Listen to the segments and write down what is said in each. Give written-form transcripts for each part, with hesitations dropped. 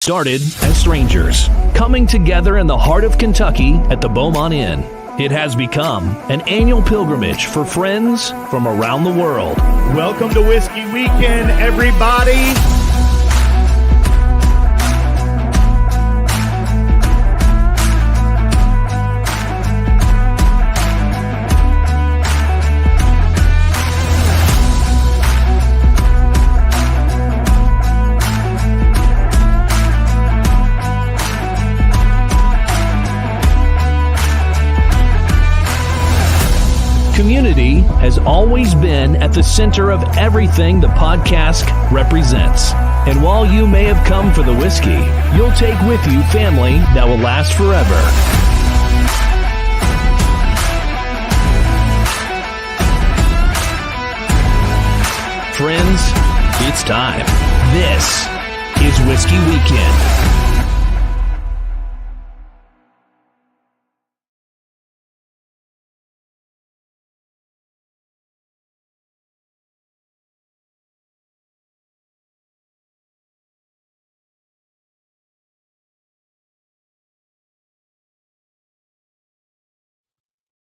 Started as strangers, coming together in the heart of Kentucky at the Beaumont Inn. It has become an annual pilgrimage for friends from around the world. Welcome to Whiskey Weekend, everybody. Community has always been at the center of everything the podcast represents. And while you may have come for the whiskey, you'll take with you family that will last forever. Friends, it's time. This is Whiskey Weekend.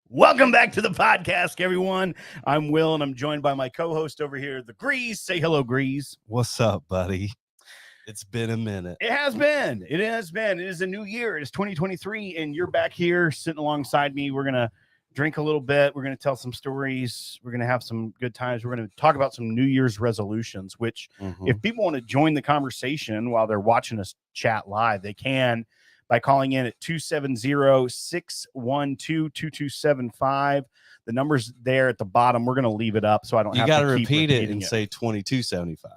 Welcome back to the podcast, everyone. I'm Will, and I'm joined by my co-host over here, the Greeze. Say hello, Greeze. What's up, buddy? It's been a minute. It has been. It has been. It is a new year. It is 2023, and you're back here sitting alongside me. We're going to drink a little bit. We're going to tell some stories. We're going to have some good times. We're going to talk about some New Year's resolutions, which if people want to join the conversation while they're watching us chat live, they can by calling in at 270-612-2275. The number's there at the bottom. We're going to leave it up so I don't have to keep repeat it and it. say 2275.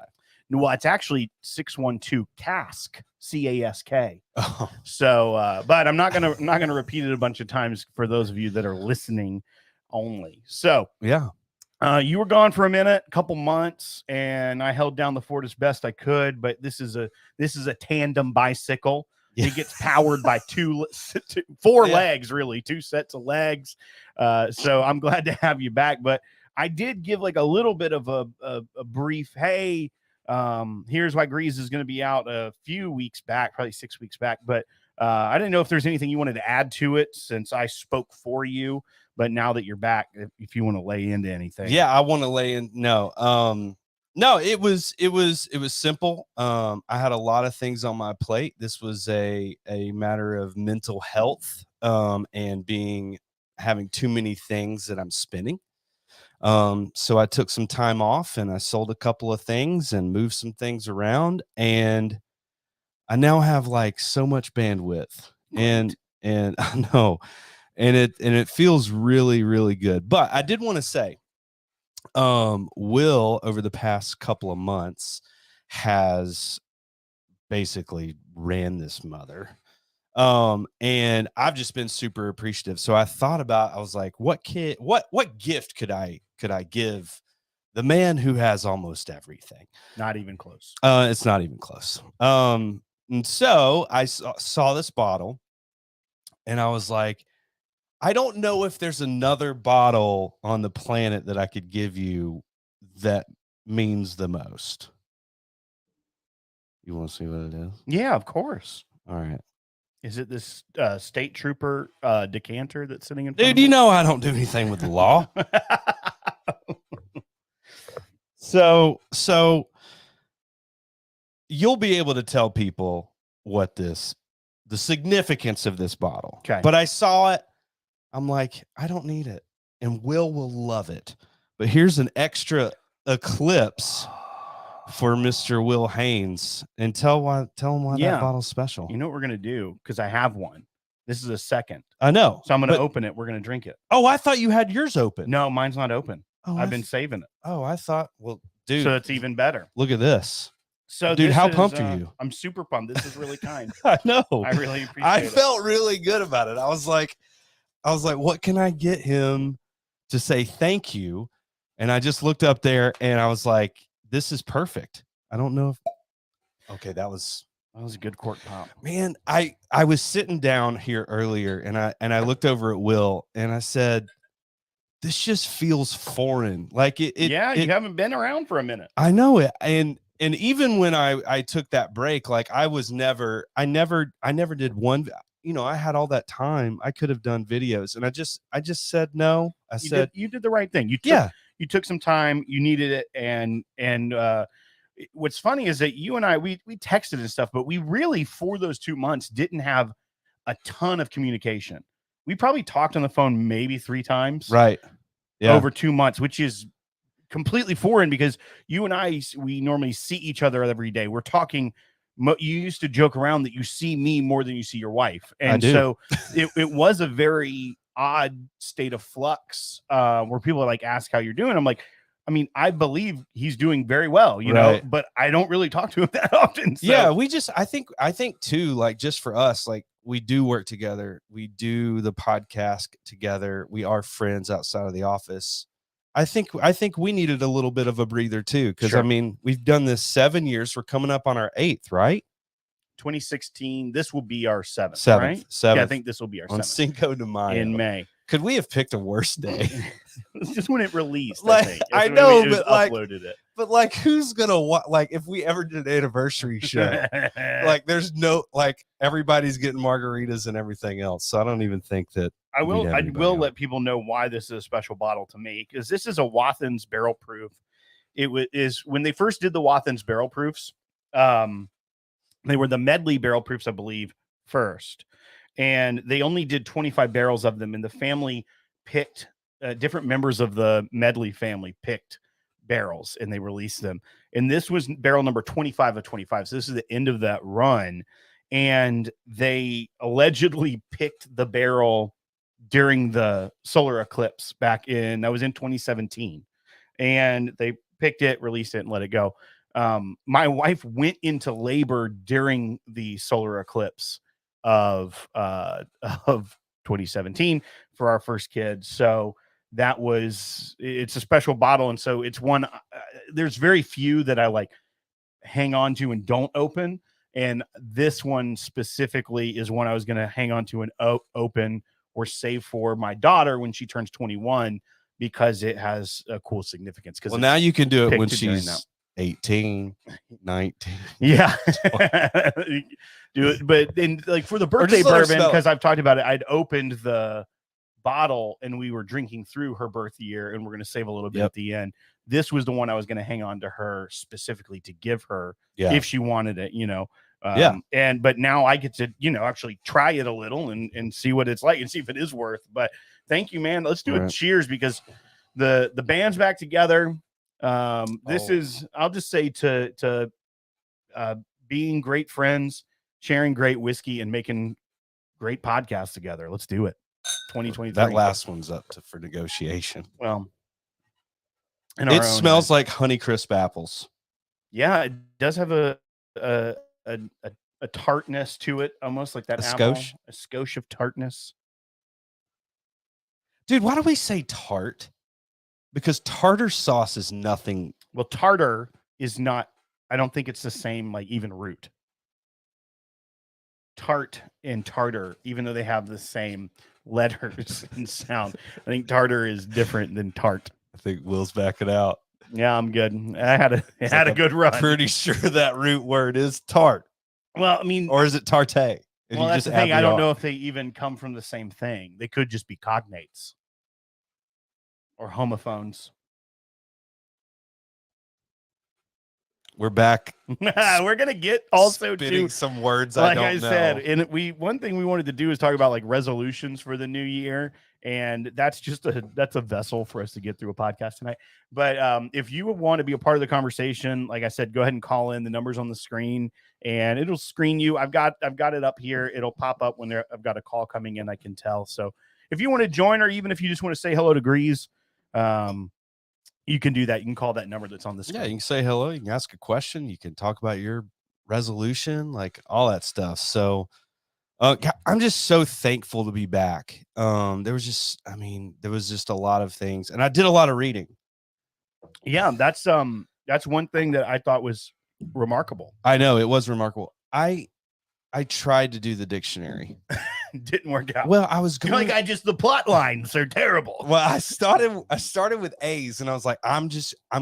Well, it's actually 612 CASK, C-A-S-K. Oh. So, but I'm not gonna repeat it a bunch of times for those of you that are listening only. So, yeah, you were gone for a minute, a couple months, and I held down the fort as best I could. But this is a tandem bicycle. Yeah. It gets powered by four legs, really, two sets of legs. So I'm glad to have you back. But I did give like a little bit of a brief, hey, here's why Greeze is going to be out a few weeks back, probably 6 weeks back. But I didn't know if there's anything you wanted to add to it since I spoke for you. But now that you're back, if you want to lay into anything. Yeah, I want to lay in. No, it was simple. I had a lot of things on my plate. This was a matter of mental health and having too many things that I'm spinning. So I took some time off and I sold a couple of things and moved some things around, and I now have like so much bandwidth, and I know, and it feels really, really good. But I did want to say, Will over the past couple of months has basically ran this mother. And I've just been super appreciative. So I thought about, I was like, what gift could I give the man who has almost everything? Not even close. It's not even close. And so I saw this bottle and I was like, I don't know if there's another bottle on the planet that I could give you that means the most. You want to see what it is? Yeah, of course. All right. Is it this state trooper decanter that's sitting in front Dude, of me? you know I don't do anything with the law. So you'll be able to tell people the significance of this bottle. Okay. But I saw it. I'm like, I don't need it. And Will love it. But here's an extra eclipse for Mr. Will Haynes, and tell him why that bottle's special. You know what we're going to do? Because I have one. This is a second. I know. So I'm going to open it. We're going to drink it. Oh, I thought you had yours open. No, mine's not open. Oh, I've been saving it. Oh, I thought, well, dude. So it's even better. Look at this. So dude, how pumped are you? I'm super pumped. This is really kind. I know. I really appreciate it. I felt really good about it. I was like, what can I get him to say thank you? And I just looked up there and I was like, this is perfect. I don't know if okay, that was a good cork pop. Man, I was sitting down here earlier and I looked over at Will and I said, this just feels foreign. Like it you haven't been around for a minute. I know it. And And even when I took that break, like I never did one. You know, I had all that time. I could have done videos, and I just said no. You did the right thing. You took some time. You needed it, and what's funny is that you and I we texted and stuff, but we really for those 2 months didn't have a ton of communication. We probably talked on the phone maybe 3 times, right? Yeah, over 2 months, which is completely foreign because you and we normally see each other every day. We're talking. You used to joke around that you see me more than you see your wife, and so it was a very odd state of flux where people are like, ask how you're doing. I'm like, I mean, I believe he's doing very well, you know, but I don't really talk to him that often. So. Yeah, I think too, like just for us, like we do work together. We do the podcast together. We are friends outside of the office. I think we needed a little bit of a breather too. Cause I mean, we've done this 7 years. We're coming up on our 8th, right? 2016. This will be our 7th, right? 7th. Yeah, I think this will be our 7th. On Cinco de Mayo. In May. Could we have picked a worse day? It's just when it released. Like, I know, but like, uploaded it. But like, who's gonna like if we ever did an anniversary show? Like, there's no like everybody's getting margaritas and everything else. So I don't even think that I will let people know why this is a special bottle to me, because this is a Wathen's barrel proof. It is when they first did the Wathen's barrel proofs. They were the medley barrel proofs, I believe, first. And they only did 25 barrels of them. And the family picked different members of the medley family picked barrels and they released them. And this was barrel number 25 of 25. So this is the end of that run. And they allegedly picked the barrel during the solar eclipse that was in 2017. And they picked it, released it, and let it go. My wife went into labor during the solar eclipse of 2017 for our first kid. So it's a special bottle. And so it's one, there's very few that I like hang on to and don't open. And this one specifically is one I was going to hang on to and open or save for my daughter when she turns 21, because it has a cool significance. Well, now you can do it when she's 18, 19. Yeah. Do it. But then, like, for the birthday bourbon, because I've talked about it, I'd opened the bottle and we were drinking through her birth year, and we're going to save a little bit at the end. This was the one I was going to hang on to her specifically to give her if she wanted it, you know. But now I get to, you know, actually try it a little and see what it's like and see if it is worth. But thank you, man. Let's do a cheers, because the band's back together. This is, I'll just say, to being great friends, sharing great whiskey, and making great podcasts together. Let's do it. 2023. That last one's up for negotiation. Well, it smells like Honeycrisp apples. Yeah, it does have a tartness to it, almost like that a skosh of tartness. Dude, why do we say tart? Because tartar sauce is nothing. Well, tartar is not, I don't think it's the same, like, even root. Tart and tartar, even though they have the same letters and sound, I think tartar is different than tart. I think Will's backing out. Yeah, I'm good. I had a good run. Pretty sure that root word is tart. Well, I mean, or is it tarte? Well, that's the thing. I don't know if they even come from the same thing. They could just be cognates or homophones. We're back. We're gonna get also to some words like I don't know. said, and one thing we wanted to do is talk about like resolutions for the new year, and that's a vessel for us to get through a podcast tonight. But if you want to be a part of the conversation, like I said, go ahead and call in. The number's on the screen, and it'll screen you. I've got it up here. It'll pop up when I've got a call coming in. I can tell. So if you want to join, or even if you just want to say hello to Greeze, you can do that. You can call that number that's on the screen. Yeah, you can say hello. You can ask a question. You can talk about your resolution, like all that stuff. So I'm just so thankful to be back. There was just a lot of things, and I did a lot of reading. Yeah, that's one thing that I thought was remarkable. I know it was remarkable. I tried to do the dictionary. Didn't work out. Well, I was going the plot lines are terrible. Well, I started with A's, and I was like, I'm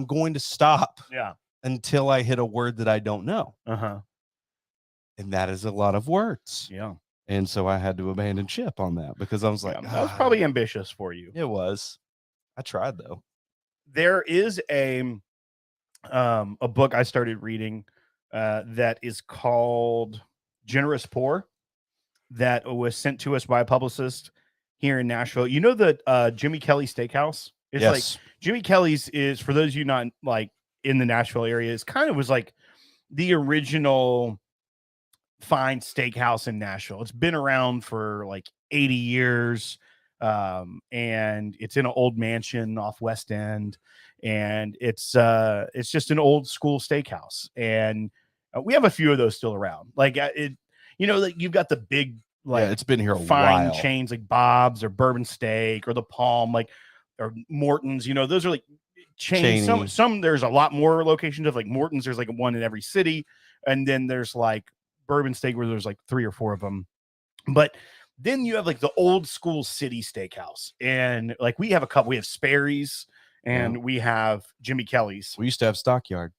going to stop. Yeah. until I hit a word that I don't know. Uh-huh. And that is a lot of words. Yeah. And so I had to abandon ship on that because I was like, That was probably ambitious for you. It was. I tried though. There is a book I started reading that is called Generous Poor, that was sent to us by a publicist here in Nashville. You know the Jimmy Kelly Steakhouse? It's like Jimmy Kelly's is, for those of you not like in the Nashville area, is kind of was like the original fine steakhouse in Nashville. It's been around for like 80 years. And it's in an old mansion off West End, and it's just an old school steakhouse. And we have a few of those still around. Like like you've got the big, like, it's been here a fine while. chains like Bob's or Bourbon Steak or the Palm, like, or Morton's. Those are like chains. Some there's a lot more locations of, like, Morton's. There's like one in every city, and then there's like Bourbon Steak where there's like 3 or 4 of them. But then you have like the old school city steakhouse, and like we have a couple. We have Sperry's, and we have Jimmy Kelly's. We used to have Stockyard.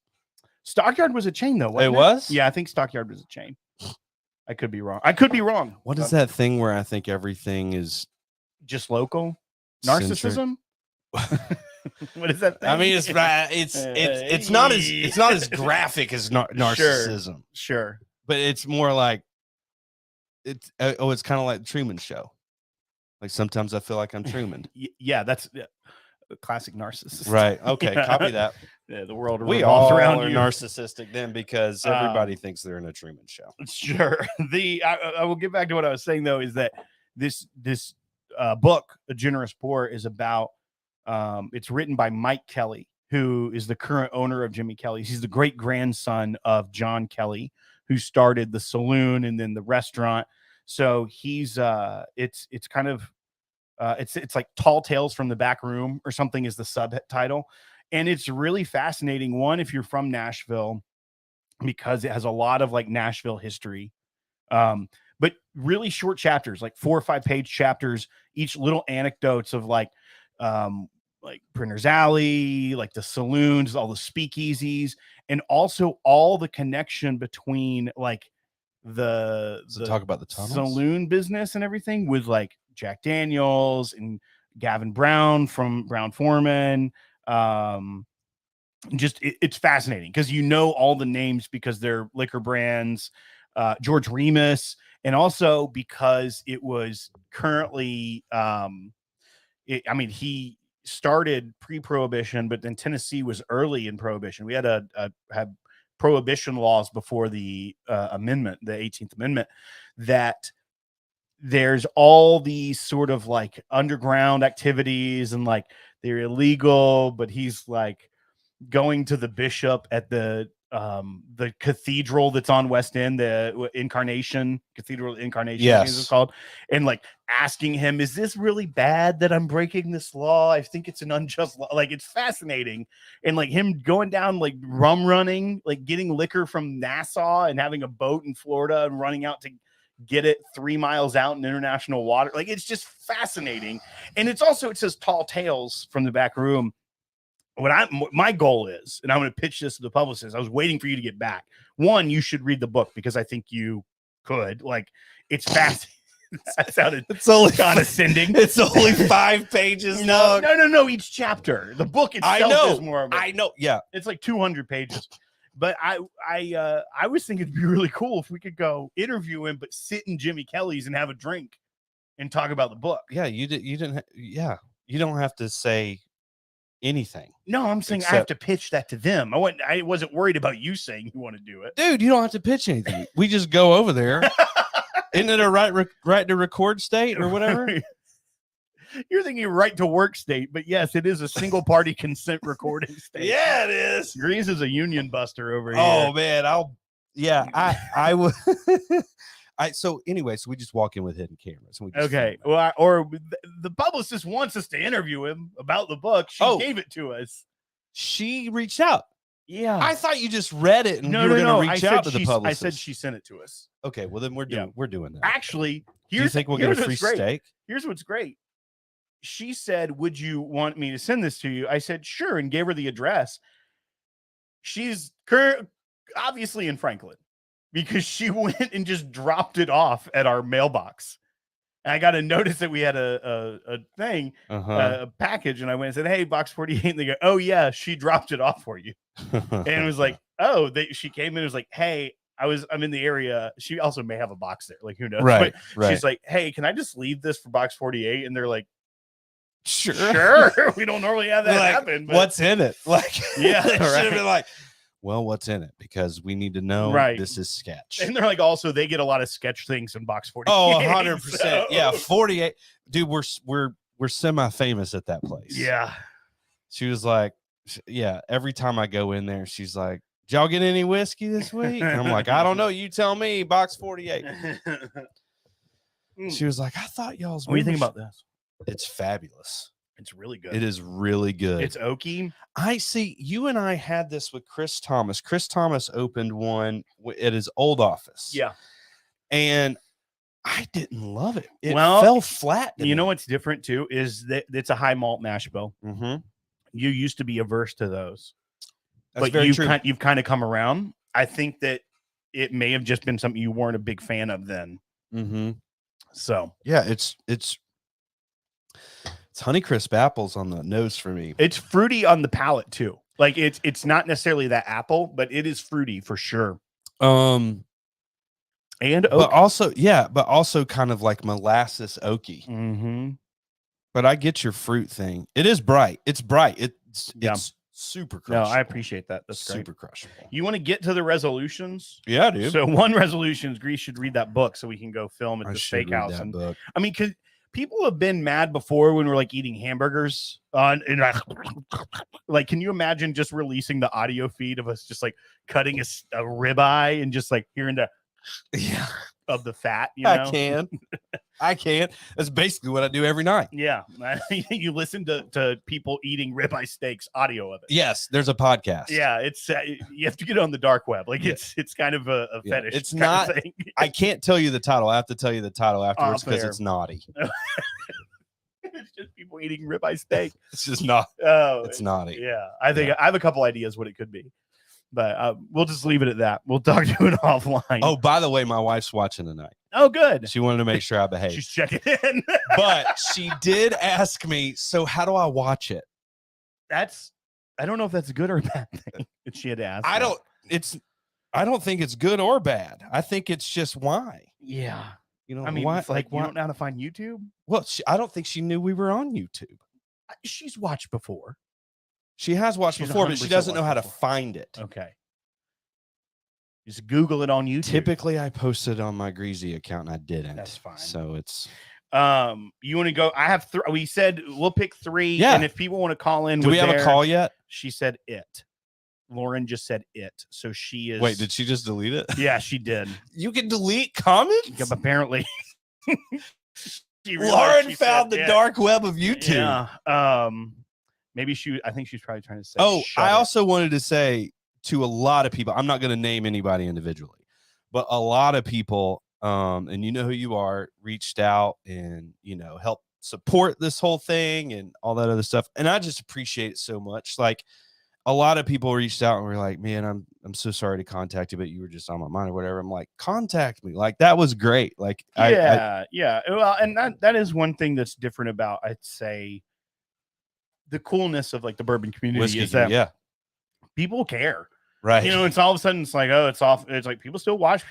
Stockyard was a chain, though. Wasn't it was? Yeah, I think Stockyard was a chain. I could be wrong. What is that thing where I think everything is just local? Narcissism? What is that thing? I mean, it's not as graphic as narcissism. Sure. But it's more like it's kind of like the Truman Show. Like sometimes I feel like I'm Truman. Yeah, that's a classic narcissist. Right. Okay. Copy that. Yeah, the world we all around are you. Narcissistic then because everybody thinks they're in a Truman Show. Sure. I will get back to what I was saying, though, is that this book, A Generous Poor, is about it's written by Mike Kelly, who is the current owner of Jimmy Kelly's. He's the great grandson of John Kelly, who started the saloon and then the restaurant. So he's it's kind of it's like Tall Tales from the Back Room or something is the subtitle. And it's really fascinating. One, if you're from Nashville, because it has a lot of like Nashville history. But really short chapters, like 4 or 5 page chapters, each little anecdotes of like Printer's Alley, like the saloons, all the speakeasies, and also all the connection between like the talk about the tunnels? Saloon business and everything with like Jack Daniels and Gavin Brown from Brown Foreman. It's fascinating because all the names because they're liquor brands, George Remus, and also because it was currently he started pre-prohibition, but then Tennessee was early in prohibition. We had had prohibition laws before the amendment, the 18th Amendment, that there's all these sort of like underground activities and like they're illegal, but he's like going to the bishop at the cathedral that's on West End, the Cathedral Incarnation, yes, I think it's called, and like asking him, is this really bad that I'm breaking this law? I think it's an unjust law. Like, it's fascinating. And like him going down, like rum running, like getting liquor from Nassau and having a boat in Florida and running out to get it 3 miles out in international water. Like, it's just fascinating. And it says Tall Tales from the Back Room. My goal is, and I'm going to pitch this to the publicist. I was waiting for you to get back. One, you should read the book because I think you could. Like, it's fast. That sounded condescending. It's only 5 pages. No. Each chapter, the book itself is more of I know. Yeah, it's like 200 pages. But I was thinking it'd be really cool if we could go interview him, but sit in Jimmy Kelly's and have a drink and talk about the book. Yeah, you didn't. Yeah, you don't have to say anything. No, I'm saying I have to pitch that to them. I wasn't worried about you saying you want to do it. Dude, you don't have to pitch anything. We just go over there. Isn't it a right to record state or whatever? You're thinking right to work state, but yes, it is a single party consent recording state. Yeah, it is. Greeze is a union buster over here. Oh man, I would. So anyway, so we just walk in with hidden cameras. And the publicist wants us to interview him about the book. She gave it to us. She reached out. Yeah, I thought you just read it and you were going to reach out to the publicist. I said she sent it to us. Okay, well then we're doing that. Actually, do you think we'll get a free steak? Here's what's great. She said, "Would you want me to send this to you?" I said, "Sure," and gave her the address. She's obviously in Franklin because she went and just dropped it off at our mailbox. And I got a notice that we had a thing, a package, and I went and said, "Hey, box 48." And they go, "Oh yeah, she dropped it off for you." And it was like, "Oh," she came in and was like, "Hey, I'm in the area." She also may have a box there, like who knows? Right, But she's like, "Hey, can I just leave this for box 48?" And they're like, Sure. We don't normally have that happen. But what's in it? Like, yeah, they should have been like, well, what's in it? Because we need to know this is sketch. And they're like, also, they get a lot of sketch things in box 48. Oh, 100%. So. Yeah, 48. Dude, we're semi-famous at that place. Yeah. She was like, yeah, every time I go in there, she's like, did y'all get any whiskey this week? And I'm like, I don't know. You tell me, box 48. She was like, I thought y'all's. What do you think about this? It's fabulous. It's really good. It is really good. It's oaky. I see. You and I had this with Chris Thomas. Chris Thomas opened one at his old office. Yeah. And I didn't love it. It fell flat. You know what's different too is that it's a high malt mash bill. Mm-hmm. You used to be averse to those. That's but very true. You've kind of come around. I think that it may have just been something you weren't a big fan of then. Mm-hmm. So yeah, it's Honeycrisp apples on the nose for me. It's fruity on the palate too. Like it's not necessarily that apple, but it is fruity for sure. And oak. but also kind of like molasses oaky. Mm-hmm. But I get your fruit thing. It is bright. It's bright. It's super crushable. No, I appreciate that. That's super great. crushable. You want to get to the resolutions? Yeah, dude. So one resolution is Greece should read that book so we can go film at the steakhouse. And book. I mean, because people have been mad before when we're like eating hamburgers and like, can you imagine just releasing the audio feed of us just like cutting a ribeye and just like hearing the of the fat? You know? I can. That's basically what I do every night. Yeah, you listen to people eating ribeye steaks, audio of it. Yes, there's a podcast. Yeah, it's you have to get on the dark web. Like it's kind of a fetish. It's not. Thing. I can't tell you the title. I have to tell you the title afterwards because it's naughty. It's just people eating ribeye steak. It's just not. Oh, it's naughty. Yeah, I think I have a couple ideas what it could be, but we'll just leave it at that. We'll talk to it offline. Oh, by the way, my wife's watching tonight. Oh, good. She wanted to make sure I behave. She's checking in. But she did ask me, so how do I watch it? I don't know if that's a good or a bad thing that she had to ask. I don't think it's good or bad. I think it's just why. Yeah. You know, I mean, why, like you don't know how to find YouTube? Well, I don't think she knew we were on YouTube. She's watched before. She has watched before, but she doesn't know how to find it. Okay. Just Google it on YouTube. Typically, I posted on my Greasy account and I didn't. That's fine. So it's you want to go? I have three. We said we'll pick three. Yeah. And if people want to call in, do we have a call yet? She said it. Lauren just said it. So she is. Wait, did she just delete it? Yeah, she did. You can delete comments? Yeah, apparently. Lauren found the dark web of YouTube. Yeah. Maybe I think she's probably trying to say. Oh, I also wanted to say to a lot of people, I'm not going to name anybody individually, but a lot of people, and you know who you are, reached out and, helped support this whole thing and all that other stuff. And I just appreciate it so much. Like a lot of people reached out and were like, man, I'm so sorry to contact you, but you were just on my mind or whatever. I'm like, contact me. Like that was great. Like, yeah. Well, and that is one thing that's different about, I'd say, the coolness of like the bourbon community is that people care. Right. It's all of a sudden it's like, oh, it's off. It's like people still watch,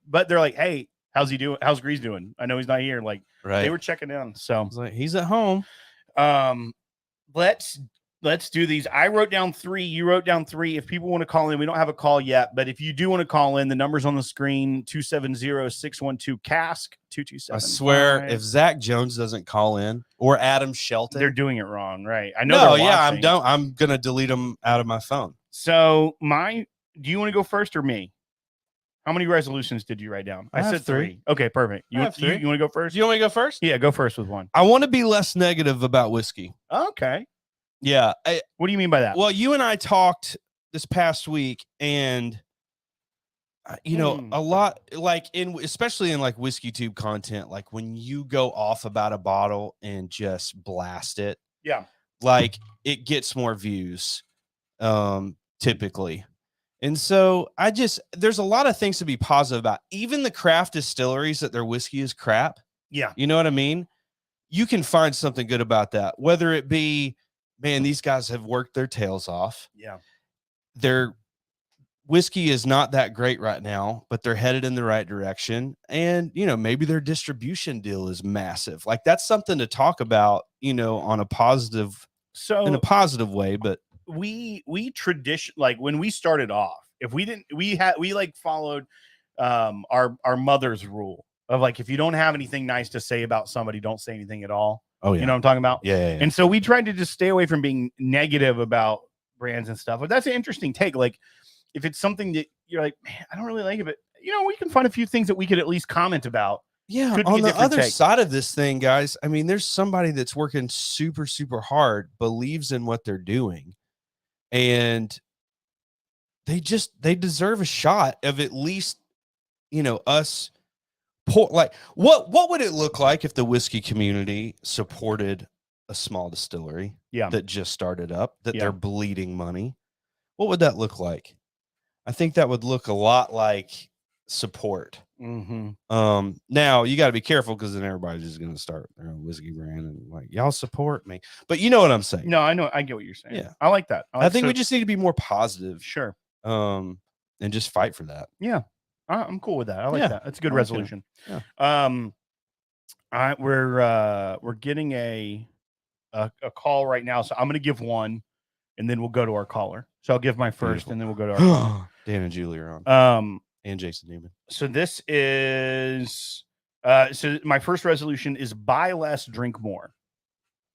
but they're like, hey, how's he doing? How's Grease doing? I know he's not here. Like they were checking in. So like, he's at home. Let's do these. I wrote down 3. You wrote down 3. If people want to call in, we don't have a call yet, but if you do want to call in, the number's on the screen, 270-612-CASK, 227. I swear, if Zach Jones doesn't call in or Adam Shelton, they're doing it wrong, right? I know. I'm gonna delete them out of my phone. So do you want to go first or me? How many resolutions did you write down? I said 3. Okay, perfect. You want to go first? You want me to go first? Yeah, go first with one. I want to be less negative about whiskey. Okay. Yeah. What do you mean by that? Well, you and I talked this past week, and a lot, like especially in like whiskey tube content, like when you go off about a bottle and just blast it, yeah, like it gets more views. typically. And so there's a lot of things to be positive about. Even the craft distilleries that their whiskey is crap. Yeah. You know what I mean? You can find something good about that. Whether it be, man, these guys have worked their tails off. Yeah. Their whiskey is not that great right now, but they're headed in the right direction. And, maybe their distribution deal is massive. Like, that's something to talk about, on a positive, in a positive way. But we tradition, like when we started off, if we didn't, we followed our mother's rule of like, if you don't have anything nice to say about somebody, don't say anything at all. Oh yeah. You know what I'm talking about? Yeah. And so we tried to just stay away from being negative about brands and stuff. But that's an interesting take. Like, if it's something that you're like, man, I don't really like it, but we can find a few things that we could at least comment about. Yeah. On the other side of this thing, guys, I mean, there's somebody that's working super, super hard, believes in what they're doing, and they deserve a shot of at least, us. Like, what would it look like if the whiskey community supported a small distillery that just started up, that they're bleeding money? What would that look like? I think that would look a lot like support. Mm-hmm. Now you got to be careful, because then everybody's just going to start their own whiskey brand and like, y'all support me. But you know what I'm saying? No, I know. I get what you're saying. Yeah. I like that. I think we just need to be more positive. Sure. And just fight for that. Yeah. I'm cool with that. I like that. That's a good resolution. Yeah. We're getting a call right now, so I'm going to give one, and then we'll go to our caller. So I'll give my first, and then we'll go to our caller. Dan and Julie are on. And Jason Newman. So this is so my first resolution is buy less, drink more,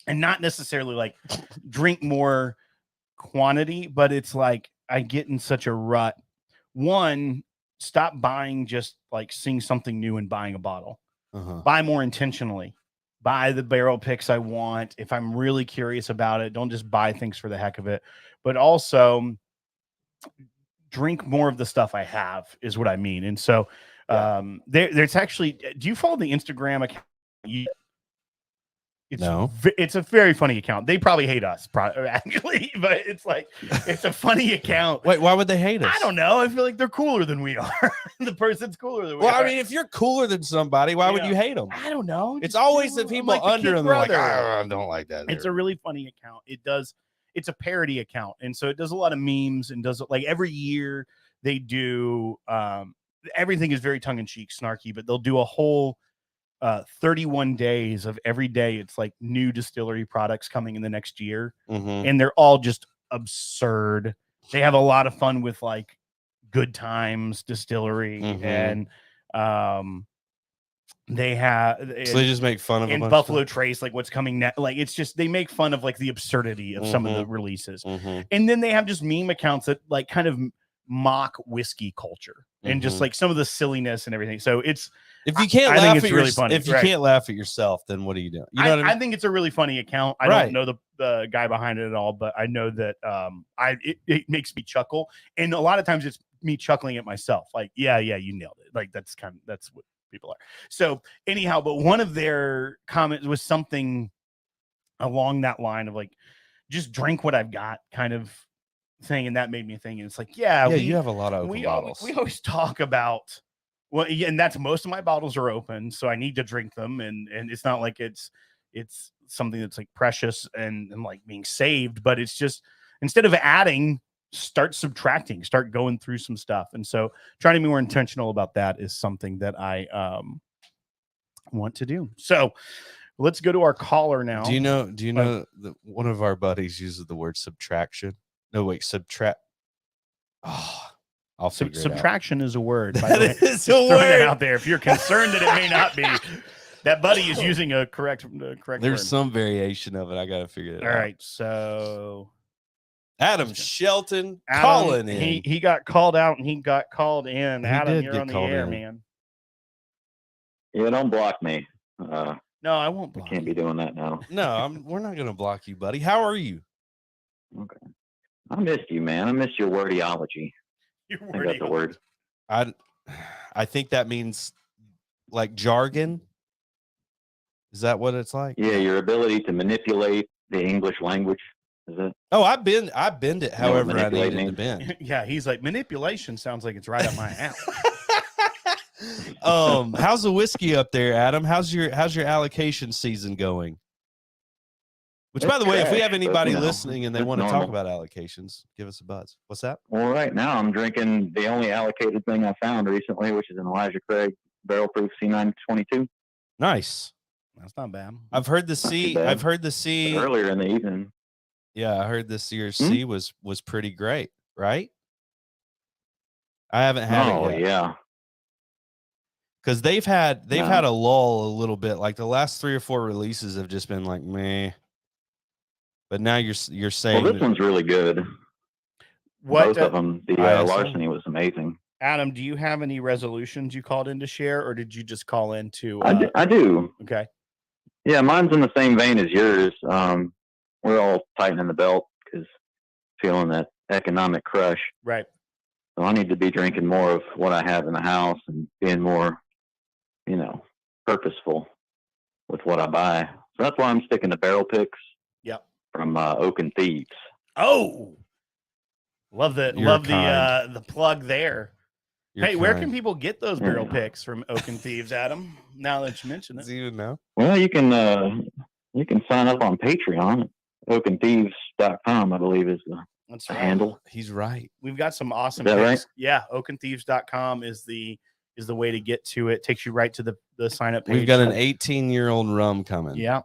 and not necessarily like drink more quantity, but it's like I get in such a rut. One, stop buying just like seeing something new and buying a bottle. Buy more intentionally. Buy the barrel picks I want. If I'm really curious about it, don't just buy things for the heck of it. But also drink more of the stuff I have is what I mean. And so there's actually, do you follow the Instagram account? No, it's a very funny account. They probably hate us, actually, but it's like, it's a funny account. Wait, why would they hate us? I don't know. I feel like they're cooler than we are. The person's cooler than we are. Well, I mean, if you're cooler than somebody, why would you hate them? I don't know. It's always the people like under them. Like, I don't like that. It's a really funny account. It's a parody account. And so it does a lot of memes and does like every year they do, everything is very tongue in cheek, snarky, but they'll do a whole 31 days of every day. It's like new distillery products coming in the next year. And they're all just absurd. They have a lot of fun with like Good Times Distillery and they have, so they just make fun of and Buffalo Trace, like what's coming next. Like it's just, they make fun of like the absurdity of some of the releases. And then they have just meme accounts that like kind of mock whiskey culture and just like some of the silliness and everything. So it's, if you can't laugh at really funny. If you can't laugh at yourself, then what are you doing? You know what I mean? I think it's a really funny account. I don't know the guy behind it at all, but I know that it makes me chuckle. And a lot of times it's me chuckling at myself. Like, yeah, you nailed it. Like that's what people are. So anyhow, but one of their comments was something along that line of like, just drink what I've got kind of thing. And that made me think, and it's like, you have a lot of bottles. We always talk about, well, yeah, and that's most of my bottles are open, so I need to drink them, and it's not like it's something that's like precious and like being saved, but it's just, instead of adding, start subtracting, start going through some stuff. And so trying to be more intentional about that is something that I want to do. So let's go to our caller now. Do you know that one of our buddies uses the word subtraction? No, wait, subtract. Oh, I'll figure subtraction it out. Is a word. By That the way. is a word. That out there. If you're concerned that it may not be, that buddy is using a correct There's word. some variation of it. I got to figure it out. All right. So Adam Shelton calling in. He got called out and he got called in. He Adam, did you're get on the called air, in. man. Yeah, don't block me. No, I won't block I can't you. be doing that now. No, we're not going to block you, buddy. How are you? Okay. I missed you, man. I missed your wordiology. I think that's a word. I think that means like jargon. Is that what it's like? Yeah, your ability to manipulate the English language. Is it? Oh, I bend it however I need manipulate it to me? bend. Yeah, he's like, manipulation sounds like it's right up my alley. How's the whiskey up there, Adam? How's your allocation season going? Which, by the way, if we have Trash, but, anybody listening and they it's want to talk normal. about allocations, give us a buzz. What's that? Well, right now I'm drinking the only allocated thing I found recently, which is an Elijah Craig barrel proof C922. Nice. That's not bad. I've heard the Not too C. bad. I've heard the C. Earlier in the evening. Yeah, I heard this year's C was pretty great, right? I haven't had it yet. Yeah. Because they've had a lull a little bit. Like the last 3 or 4 releases have just been like meh. But now you're saying Well, this one's really good. Both of them. The Larceny was amazing. Adam, do you have any resolutions you called in to share, or did you just call in to? I do. Okay. Yeah, mine's in the same vein as yours. We're all tightening the belt because feeling that economic crush. Right. So I need to be drinking more of what I have in the house and being more, purposeful with what I buy. So that's why I'm sticking to barrel picks. Yep. From Oak and Thieves. Oh, love the plug there. Hey, where can people get those barrel picks from Oak and Thieves, Adam? Now that you mention it, do you know? Well, you can sign up on Patreon. OakandThieves.com, I believe, is the handle. He's right. We've got some awesome picks. Right? Yeah, OakandThieves.com is the way to get to it. Takes you right to the sign up page. We've got an 18-year-old rum coming. Yeah.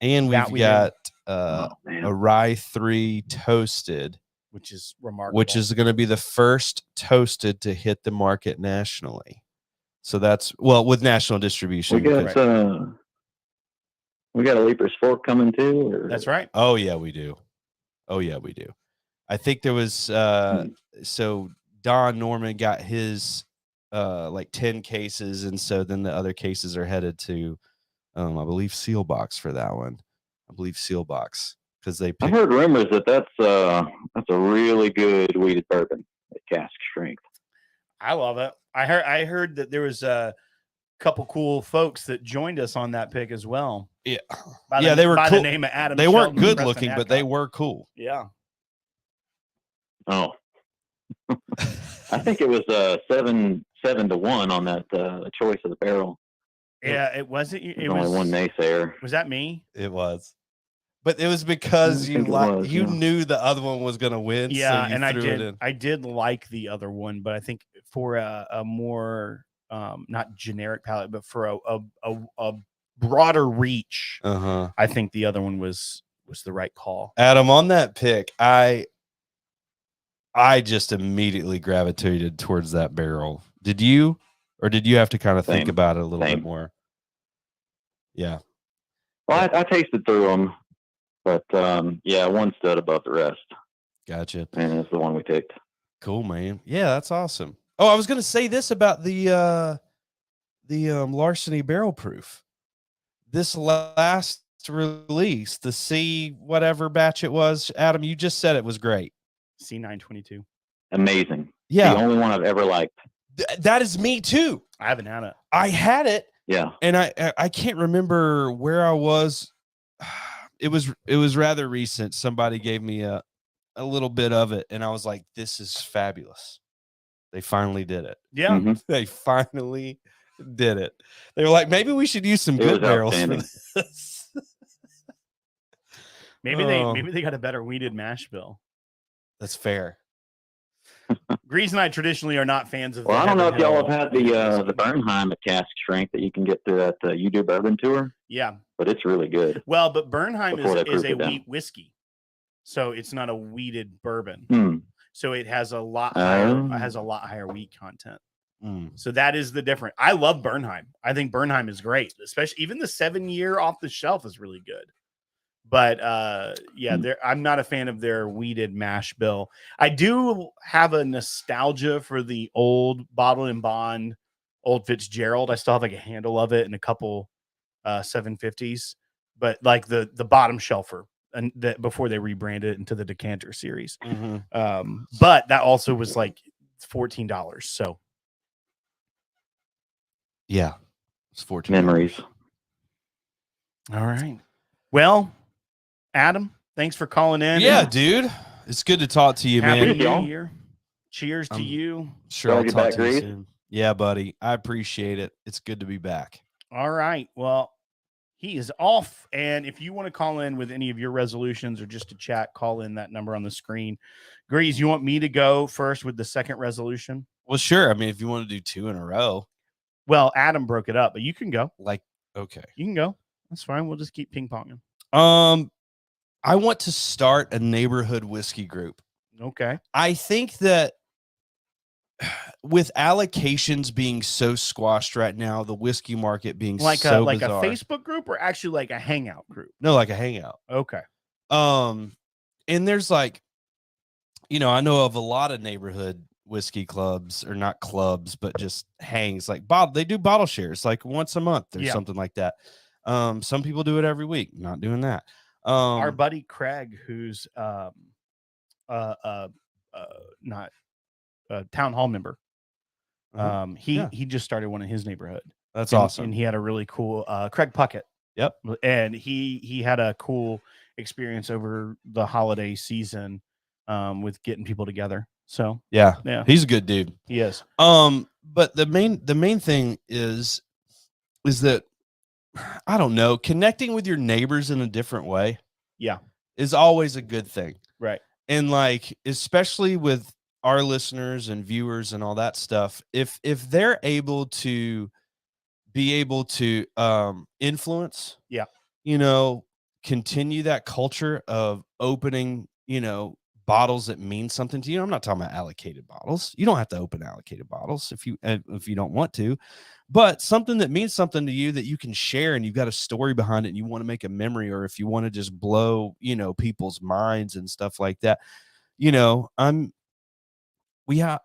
And we've got a Rye 3 toasted, which is remarkable. Which is going to be the first toasted to hit the market nationally. So that's with national distribution. We got a Leaper's Fork coming too. Or? That's right. Oh yeah, we do. I think there was so Don Norman got his like 10 cases, and so then the other cases are headed to I believe Sealbox for that one. Sealbox because they. I've heard rumors that's a really good weeded bourbon at cask strength. I love it. I heard that there was a couple cool folks that joined us on that pick as well. Yeah, they were by cool. The name of Adam. They weren't good looking, but they were cool. Yeah. Oh, I think it was 7-1 on that choice of the barrel. Yeah, it wasn't. It was only one naysayer. Was that me? It was, but it was because you knew the other one was going to win. Yeah, so and I did like the other one, but I think for a more not generic palette, but for a broader reach, I think the other one was the right call. Adam, on that pick, I just immediately gravitated towards that barrel. Did you? Or did you have to kind of think about it a little bit more? Yeah. Well, I tasted through them, but one stood above the rest. Gotcha. And it's the one we picked. Cool, man. Yeah, that's awesome. Oh, I was going to say this about the Larceny barrel proof. This last release, the C whatever batch it was, Adam, you just said it was great. C922. Amazing. Yeah. The only one I've ever liked. That is me too. I haven't had it. I had it. Yeah. And I can't remember where I was. It was rather recent. Somebody gave me a little bit of it, and I was like, this is fabulous. They finally did it. Yeah. Mm-hmm. They finally did it. They were like, maybe we should use some good barrels for this. Maybe they got a better weeded mash bill. That's fair. Greeze and I traditionally are not fans of. Well, I don't know if y'all have had the Bernheim at cask strength that you can get through that You Do Bourbon tour. Yeah, but it's really good. Well, but Bernheim is a wheat whiskey, so it's not a weeded bourbon. So it has a lot higher wheat content. So that is the difference. I love Bernheim. I think Bernheim is great, especially even the 7-year off the shelf is really good. But I'm not a fan of their weeded mash bill. I do have a nostalgia for the old Bottle and Bond, old Fitzgerald. I still have like a handle of it and a couple 750s, but like the bottom shelfer and before they rebranded it into the Decanter series. But that also was like $14. So yeah, it's 14 memories. All right. Well, Adam, Thanks for calling in. Yeah, dude. It's good to talk to you, Happy man. New Year. Cheers to you. Sure, I'll Glad you're talk back, to you Greeze. soon. Yeah, buddy. I appreciate it. It's good to be back. All right. Well, he is off. And if you want to call in with any of your resolutions or just to chat, call in that number on the screen. Grease, you want me to go first with the second resolution? Well, sure. I mean, if you want to do 2 in a row, Well, Adam broke it up, but you can go. okay. You can go. That's fine. We'll just keep ping ponging. I want to start a neighborhood whiskey group. Okay. I think that with allocations being so squashed right now, the whiskey market being Like so a bizarre. Facebook group or actually like a hangout group? No, like a hangout. Okay. And there's I know of a lot of neighborhood whiskey clubs, or not clubs, but just hangs, like they do bottle shares like once a month or something like that. Some people do it every week. Not doing that. Our buddy Craig, who's not a town hall member, he just started one in his neighborhood. That's awesome. And he had a really cool Craig Puckett. Yep. And he had a cool experience over the holiday season with getting people together. So yeah, he's a good dude. He is. But the main thing is that, I don't know, connecting with your neighbors in a different way. Yeah. Is always a good thing. Right. And especially with our listeners and viewers and all that stuff, if they're able to influence, continue that culture of opening, bottles that mean something to you. I'm not talking about allocated bottles. You don't have to open allocated bottles if you don't want to, but something that means something to you that you can share, and you've got a story behind it, and you want to make a memory, or if you want to just blow, people's minds and stuff like that. I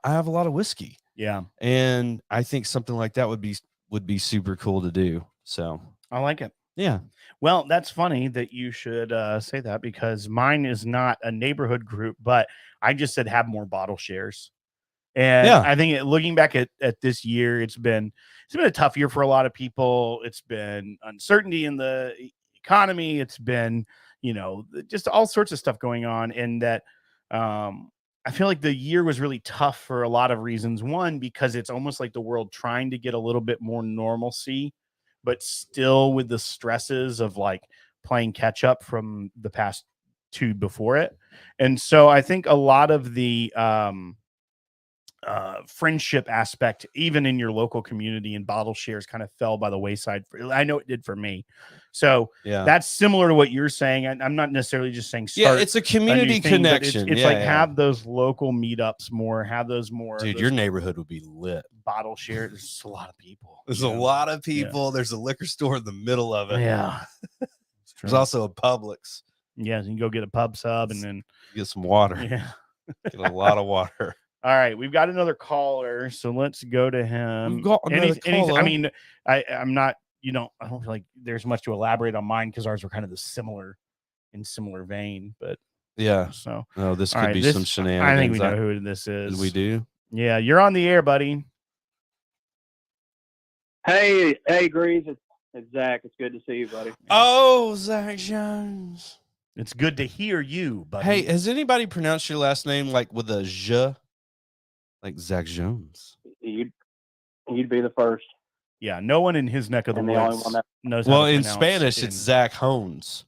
have a lot of whiskey. Yeah. And I think something like that would be super cool to do. So I like it. Yeah. Well, that's funny that you should say that, because mine is not a neighborhood group, but I just said have more bottle shares. And I think looking back at this year, it's been a tough year for a lot of people. It's been uncertainty in the economy. It's been, just all sorts of stuff going on. And that I feel like the year was really tough for a lot of reasons. One, because it's almost like the world trying to get a little bit more normalcy, but still with the stresses of playing catch up from the past 2 before it. And so I think a lot of the friendship aspect, even in your local community, and bottle shares kind of fell by the wayside. I know it did for me. So that's similar to what you're saying. I'm not necessarily just saying start it's a community connection. It's have those local meetups more, have those more. Dude, your neighborhood would be lit. Bottle share. There's just a lot of people. There's a lot of people. Yeah. There's a liquor store in the middle of it. Yeah. There's also a Publix. Yeah, you can go get a pub sub and then get some water. Yeah. Get a lot of water. All right, we've got another caller, so let's go to him. We've got another caller. I mean, I'm not, I don't feel like there's much to elaborate on mine, because ours were kind of similar vein, but yeah. So this could be some shenanigans. I think we know who this is. We do. Yeah, you're on the air, buddy. Hey, Greeze, it's Zach. It's good to see you, buddy. Oh, Zach Jones. It's good to hear you, buddy. Hey, has anybody pronounced your last name with a J? Like Zach Jones? You'd be the first. Yeah, no one in his neck of the woods knows how to in pronounce Spanish, it's Zach Hones,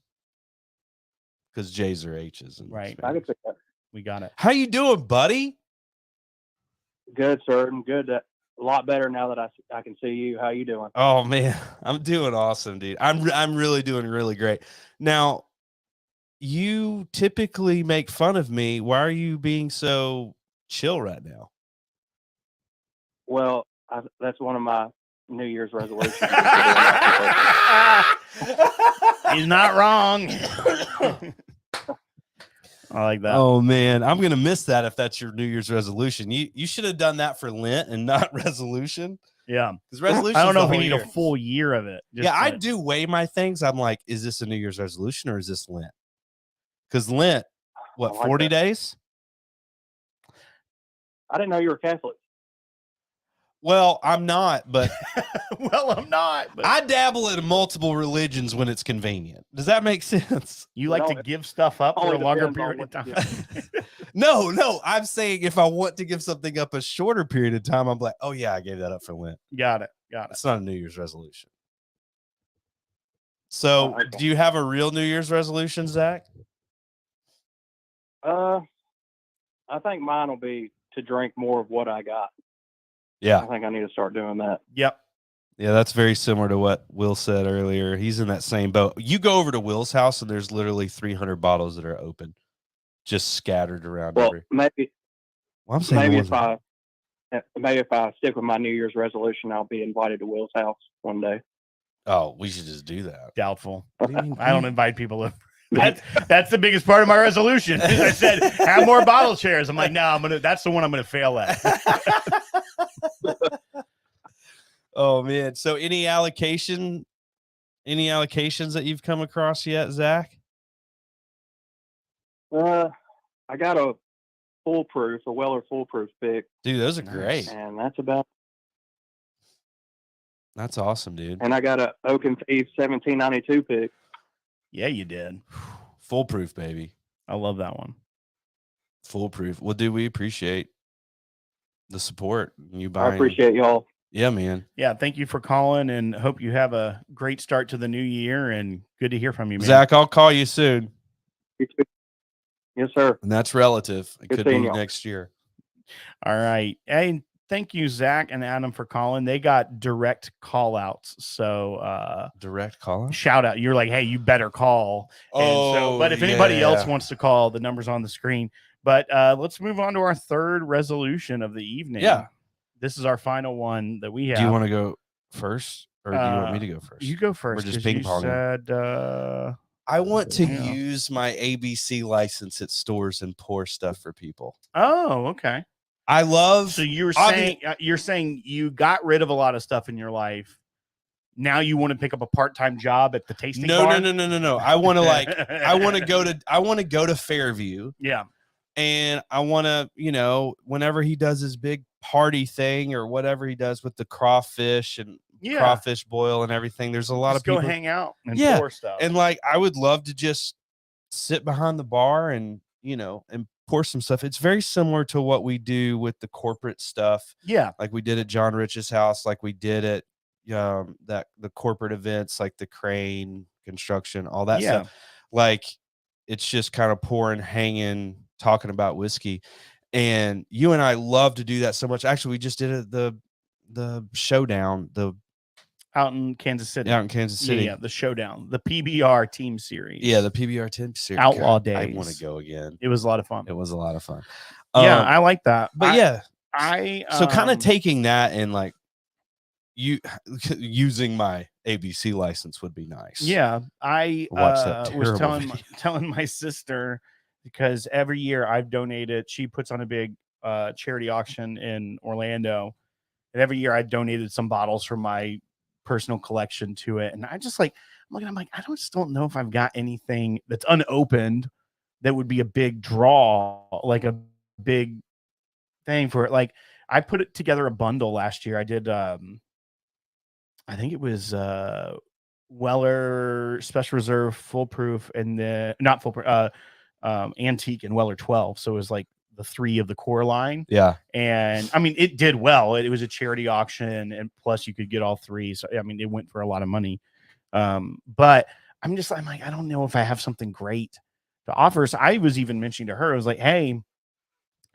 because J's are H's. Right. I can say that. We got it. How you doing, buddy? Good, sir. I'm good. A lot better now that I can see you. How you doing? Oh man, I'm doing awesome, dude. I'm really doing really great. Now, you typically make fun of me. Why are you being so chill right now? Well, that's one of my New Year's resolutions. He's not wrong. I like that. Oh man, I'm gonna miss that if that's your New Year's resolution. You should have done that for Lent and not resolution. Yeah, because resolution. I don't know if we need a full year of it. Yeah, I do weigh my things. I'm like, is this a New Year's resolution or is this Lent? Because Lent, what, 40 days? I didn't know you were Catholic. Well, I'm not, but Well, I'm not. But I dabble in multiple religions when it's convenient. Does that make sense? you like to give stuff up for a only longer depends on period of what time. you No. I'm saying if I want to give something up a shorter period of time, I'm like, oh yeah, I gave that up for Lent. Got it. It's not a New Year's resolution. So, okay. do you have a real New Year's resolution, Zach? I think mine will be to drink more of what I got. Yeah. I think I need to start doing that. Yep. Yeah, that's very similar to what Will said earlier. He's in that same boat. You go over to Will's house and there's literally 300 bottles that are open, just scattered around. Well, maybe I'm saying if I stick with my New Year's resolution, I'll be invited to Will's house one day. Oh, we should just do that. Doubtful. What do you mean? I don't invite people over. That's the biggest part of my resolution. I said, have more bottle shares. I'm like, no, that's the one I'm gonna fail at. Oh man. So any allocations that you've come across yet, Zach? I got a Weller foolproof pick, Dude, those are great. and that's about. That's awesome, dude. And I got a Oak and Thief 1792 pick. Yeah, you did. Foolproof, baby. I love that one. Foolproof. Well, dude, we appreciate the support. You I buying. appreciate y'all. Yeah, man. Yeah, thank you for calling, and hope you have a great start to the new year. And good to hear from you, man. Zach, I'll call you soon. Yes, sir. And that's relative. It Good could be seeing y'all. next year. All right. Hey, thank you, Zach and Adam, for calling. They got direct call outs. So Direct call. shout out. You're like, hey, you better call. But if anybody else wants to call, the number's on the screen. But let's move on to our third resolution of the evening. Yeah. This is our final one that we have. Do you want to go first, or do you want me to go first? You go first. We're just 'cause you ping-ponging. said, I want to Yeah. use my ABC license at stores and pour stuff for people. oh, okay. I love. So you were Obvi- saying you're saying you got rid of a lot of stuff in your life. Now you want to pick up a part-time job at the tasting bar? No. I want to I want to go to Fairview. Yeah. And I want to, whenever he does his big party thing or whatever he does with the crawfish and crawfish boil and everything, there's a lot Just of people go hang out and Yeah. pour stuff. And I would love to just sit behind the bar and, and pour some stuff. It's very similar to what we do with the corporate stuff. Yeah. Like we did at John Rich's house, like we did at the corporate events, like the crane construction, all that stuff. Like it's just kind of pouring, hanging, talking about whiskey. And you and I love to do that so much. Actually, we just did it the showdown, out in Kansas City. Yeah, the showdown, the PBR team series. Yeah, the PBR team series. Outlaw God, Days. I want to go again. It was a lot of fun. It was a lot of fun. Yeah, I like that. But so kind of taking that and using my ABC license would be nice. Yeah, I Watch that was terrible telling my sister, because every year I've donated. She puts on a big charity auction in Orlando, and every year I donated some bottles from my personal collection to it. And I just I'm like, I just don't know if I've got anything that's unopened that would be a big draw, like a big thing for it. Like I put it together a bundle last year. I did I think it was Weller Special Reserve Foolproof and the not Foolproof Antique and Weller 12. So it was like the three of the core line. Yeah. And I mean, it did well. It was a charity auction, and plus you could get all three. So I mean, it went for a lot of money. But I'm like, I don't know if I have something great to offer. So I was even mentioning to her, I was like, hey,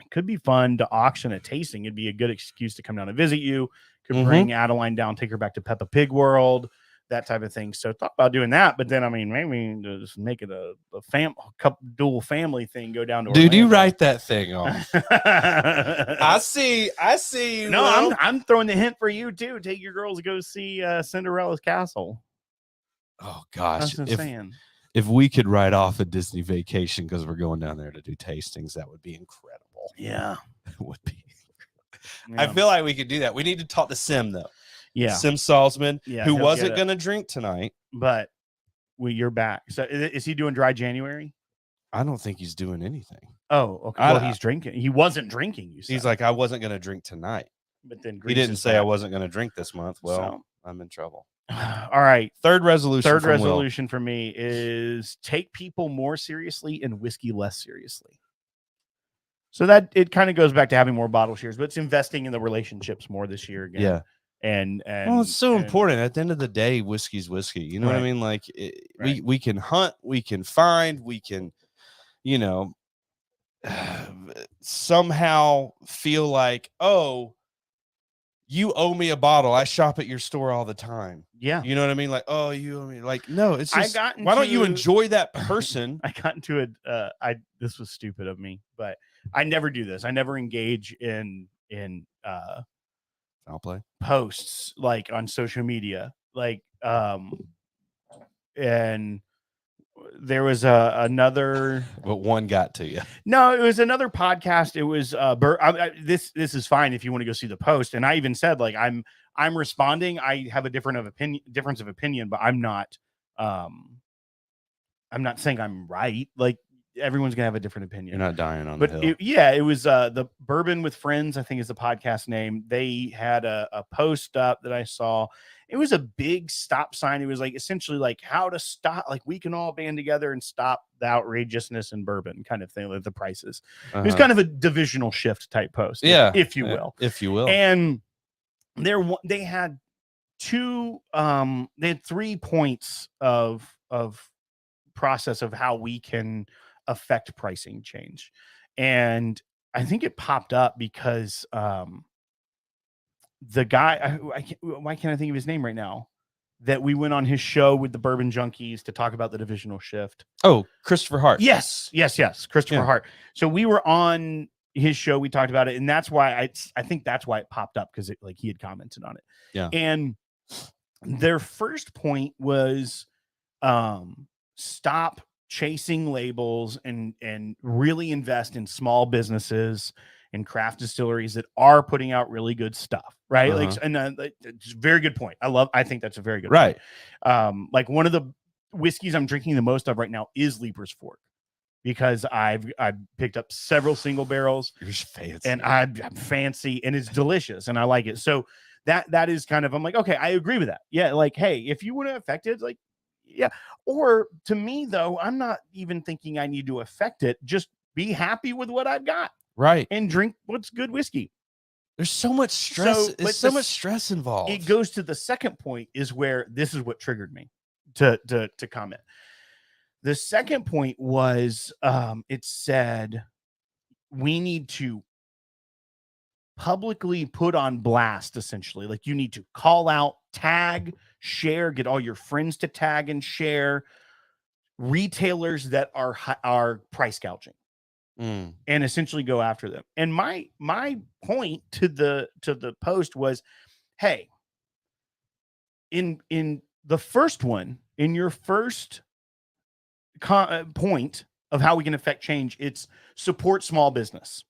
it could be fun to auction a tasting. It'd be a good excuse to come down and visit you. Could bring Adeline down, take her back to Peppa Pig World, that type of thing. So thought about doing that, but then I mean, maybe just make it a couple dual family thing. Go down to Dude, Orlando. you write that thing off. I see. No, I'm throwing the hint for you too. Take your girls to go see Cinderella's Castle. Oh gosh, That's what I'm saying. If we could write off a Disney vacation because we're going down there to do tastings, that would be incredible. Yeah, it would be. Yeah. I feel like we could do that. We need to talk to Sim though. Yeah, Sim Salzman, who he'll wasn't going to drink tonight, but you're back. So is he doing dry January? I don't think he's doing anything. Oh, okay. Well, he's drinking. He wasn't drinking. You said. He's like, I wasn't going to drink tonight. but then He Greeze didn't is say I back. wasn't going to drink this month. Well, So, I'm in trouble. all right. Third resolution. Third from Will. resolution for me is take people more seriously and whiskey less seriously. So that it kind of goes back to having more bottle shares, but it's investing in the relationships more this year again. Yeah. And Well, it's so important. At the end of the day, whiskey's whiskey. You know what I Right. mean? Like Right. we can hunt, we can find, we can, somehow feel like, oh, you owe me a bottle. I shop at your store all the time. Yeah. You know what I mean? Like, oh, you owe me. Like, no, it's just, got why don't you into- enjoy that person? I got into this was stupid of me, but I never do this. I never engage in I'll play. posts like on social media. Like and there was another But one got to you. No, it was another podcast. It was this is fine if you want to go see the post. And I even said like I'm responding. I have a difference of opinion, but I'm not saying I'm right. Like everyone's gonna have a different opinion. You're not dying on But the hill. it was the Bourbon with Friends, I think is the podcast name. They had a post up that I saw. It was a big stop sign. It was like essentially like how to stop, like we can all band together and stop the outrageousness in bourbon kind of thing, like the prices. It was kind of a divisional shift type post, if you will. If you will. And they had they had 3 points of process of how we can affect pricing change. And I think it popped up because the guy, why can't I think of his name right now? That we went on his show with the Bourbon Junkies to talk about the divisional shift. Oh, Christopher Hart. Yes. Christopher Hart. So we were on his show. We talked about it, and that's why I think that's why it popped up, because like he had commented on it. Yeah. And their first point was stop chasing labels and really invest in small businesses and craft distilleries that are putting out really good stuff, right? Uh-huh. Like, and it's a very good point. I think that's a very good right point. Like one of the whiskeys I'm drinking the most of right now is Leaper's Fork, because I've picked up several single barrels. You're fancy. And I'm fancy, and it's delicious, and I like it. So that is kind of, I'm like, okay, I agree with that. Yeah, like, hey, if you want to affect it, like, yeah. Or to me, though, I'm not even thinking I need to affect it. Just be happy with what I've got. Right. And drink what's good whiskey. There's so much stress. There's so much stress involved. It goes to the second point, is where this is what triggered me to comment. The second point was it said we need to publicly put on blast, essentially. Like you need to call out, tag, share, get all your friends to tag and share retailers that are price gouging. And essentially go after them. And my point to the post was, hey, in the first one, in your first point of how we can affect change, it's support small business.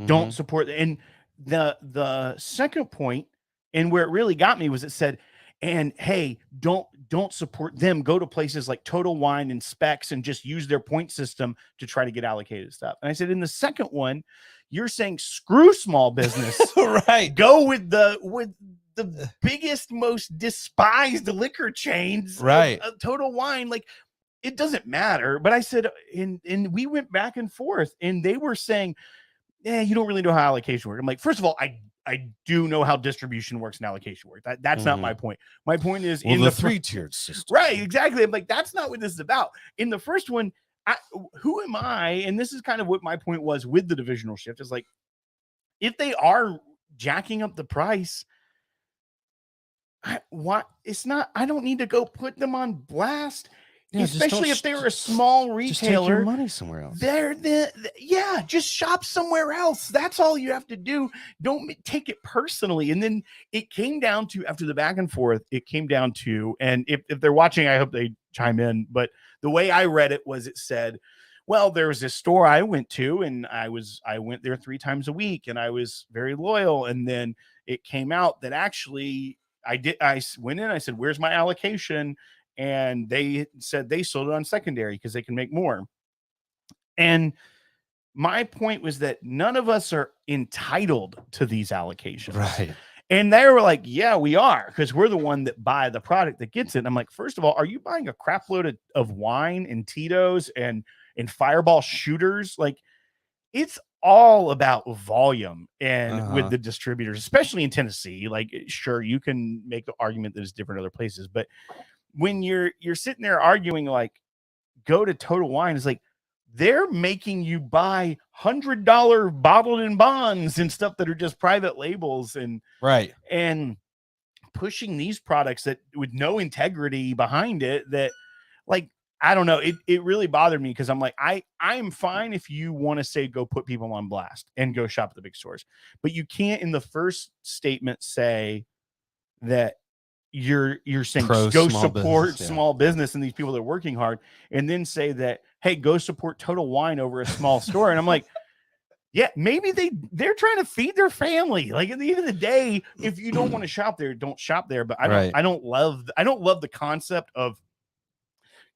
Don't support. And the second point, and where it really got me, was it said, and hey, don't support them. Go to places like Total Wine and Specs and just use their point system to try to get allocated stuff. And I said, in the second one, you're saying screw small business. Right. Go with the biggest, most despised liquor chains. Right. Of Total Wine. Like, it doesn't matter. But I said, and we went back and forth, and they were saying, yeah, you don't really know how allocation works. I'm like, first of all, I do know how distribution works and allocation works. That's not my point. My point is in the 3-tiered system. Right, exactly. I'm like, that's not what this is about. In the first one, who am I? And this is kind of what my point was with the divisional shift, is like, if they are jacking up the price, I don't need to go put them on blast. Yeah, especially if they're a small retailer. Just take your money somewhere else. Just shop somewhere else. That's all you have to do. Don't take it personally. And then it came down to, after the back and forth, and if they're watching, I hope they chime in. But the way I read it was, it said, well, there was this store I went to, and I went there 3 times a week, and I was very loyal. And then it came out that actually I went in, I said, where's my allocation? And they said they sold it on secondary because they can make more. And my point was that none of us are entitled to these allocations. Right. And they were like, yeah, we are, because we're the one that buy the product that gets it. And I'm like, first of all, are you buying a crap load of wine and Tito's and Fireball shooters? Like, it's all about volume and with the distributors, especially in Tennessee. Like, sure, you can make the argument that it's different other places, but when you're sitting there arguing, like, go to Total Wine, it's like they're making you buy $100 bottled in bonds and stuff that are just private labels and right and pushing these products that with no integrity behind it. That, like, I don't know. It really bothered me because I'm like, I'm fine if you want to say go put people on blast and go shop at the big stores, but you can't in the first statement say that you're saying go support small business and these people that are working hard, and then say that, hey, go support Total Wine over a small store. And I'm like, yeah, maybe they're trying to feed their family. Like, at the end of the day, if you don't want to shop there, don't shop there. But I don't love the concept of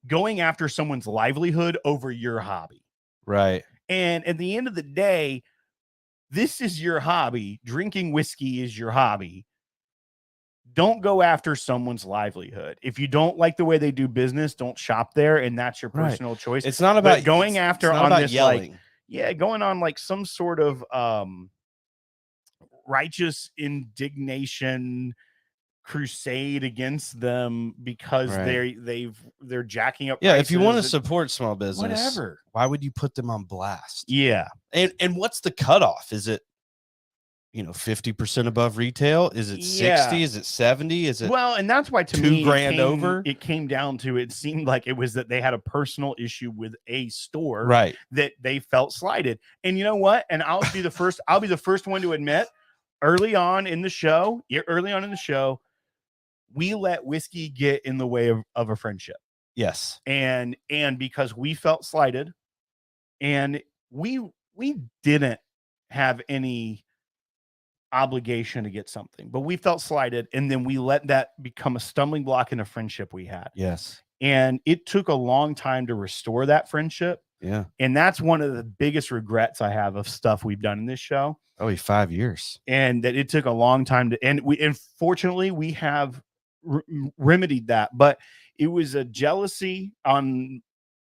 going after someone's livelihood over your hobby. Right. And at the end of the day, this is your hobby. Drinking whiskey is your hobby. Don't go after someone's livelihood. If you don't like the way they do business, don't shop there, and that's your personal choice. It's not about going after on this yelling. Like, going on like some sort of righteous indignation crusade against them because they're jacking up prices. If you want to support small business, whatever, why would you put them on blast? Yeah. And what's the cutoff? Is it 50% above retail? Is it 60? Is it 70? Is it and that's why to me $2,000 over? It came down to, it seemed like it was that they had a personal issue with a store, right, that they felt slighted. And you know what? And I'll be the first one to admit, early on in the show, we let whiskey get in the way of a friendship. Yes. And because we felt slighted, and we didn't have any obligation to get something, but we felt slighted, and then we let that become a stumbling block in a friendship we had. Yes. And it took a long time to restore that friendship. Yeah. And that's one of the biggest regrets I have of stuff we've done in this show. Probably 5 years. And that it took a long time to, and fortunately we have remedied that, but it was a jealousy on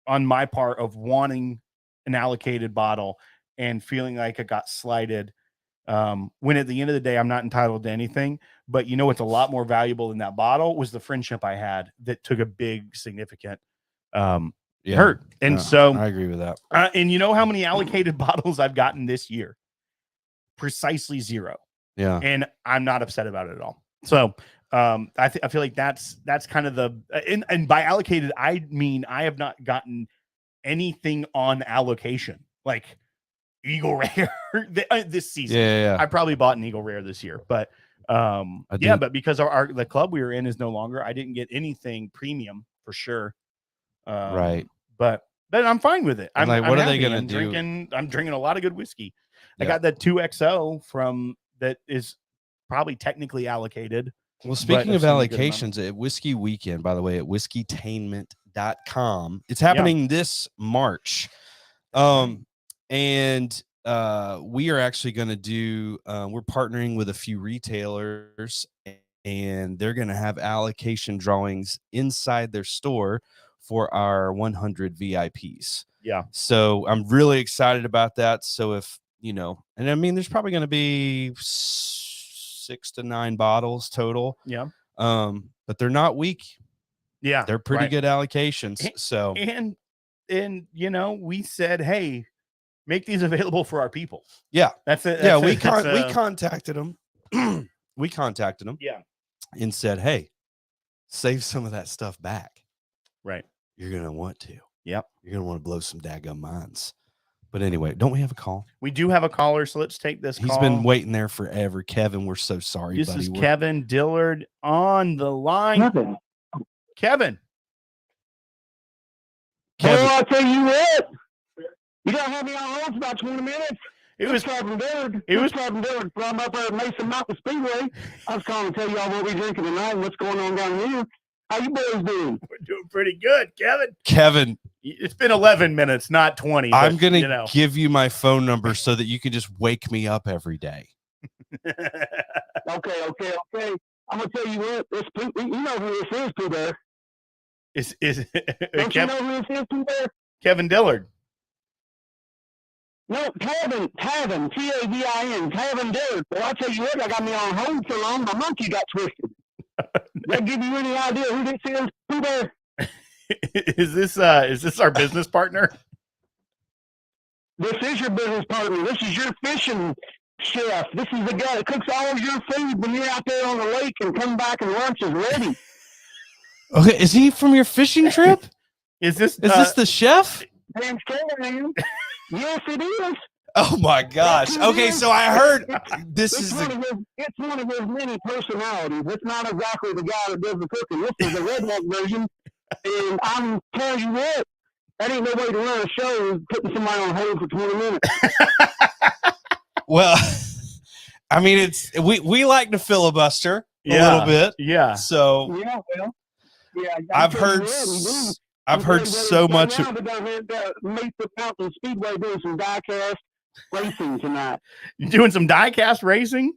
my part of wanting an allocated bottle and feeling like I got slighted. When at the end of the day, I'm not entitled to anything, but what's a lot more valuable than that bottle was the friendship I had that took a big, significant hurt. And so I agree with that. And you know how many allocated bottles I've gotten this year? Precisely 0. Yeah. And I'm not upset about it at all. So I feel like that's kind of the, and by allocated, I mean, I have not gotten anything on allocation, like Eagle Rare this season. Yeah. I probably bought an Eagle Rare this year, but but because the club we were in is no longer, I didn't get anything premium for sure. Right. But I'm fine with it. I'm like, what I'm are they happy. going to do? I'm drinking a lot of good whiskey. Yeah. I got that 2XO from that is probably technically allocated. Well, speaking of allocations, at Whiskey Weekend, by the way, at whiskeytainment.com, it's happening this March. And we are actually going to do, we're partnering with a few retailers, and they're going to have allocation drawings inside their store for our 100 VIPs. Yeah. So I'm really excited about that. So if, and I mean, there's probably going to be 6 to 9 bottles total. Yeah. But they're not weak. Yeah. They're pretty good allocations. So, and we said, hey, make these available for our people. Yeah. That's it. We contacted them. We contacted them. Yeah. And said, hey, save some of that stuff back. Right. You're going to want to. Yep. You're going to want to blow some daggum minds. But anyway, don't we have a call? We do have a caller, so let's take this call. He's been waiting there forever. Kevin, we're so sorry, buddy. This is Kevin Dillard on the line. Kevin. Well, I'll tell you what. You don't have me on hold for about 20 minutes. It was Kevin Dillard. It was Kevin Dillard from up there at Mason Mountain Speedway. I was calling to tell you all what we're drinking tonight and what's going on down here. How you boys doing? We're doing pretty good, Kevin. Kevin, It's been 11 minutes, not 20. I'm but, gonna you know. give you my phone number so that you can just wake me up every day. Okay. I'm gonna tell you what. This you know who this is, Pooh Bear. is Don't you know who this is, Pooh Bear? Kevin Dillard? No, Tavin, Tavin, Tavin Dillard. Well, I'll tell you what, I got me on hold so long, my monkey got twisted. Does that give you any idea who this is, Pooh Bear? Is this our business partner? This is your business partner. This is your fishing chef. This is the guy that cooks all of your food when you're out there on the lake and come back and lunch is ready. Okay, is he from your fishing trip? Is this the chef? Damn straight, man. Yes, it is. Oh my gosh. Okay, so I heard this is it's one of his many personalities. It's not exactly the guy that does the cooking. This is the redneck version. And I'm telling you what, that ain't no way to run a show is putting somebody on hold for 20 minutes. well, I mean it's we like to filibuster a little bit. Yeah. So Yeah, well. Yeah, I've heard so much. Now they're going to meet the Mountain Speedway doing some diecast racing tonight. You doing some diecast racing?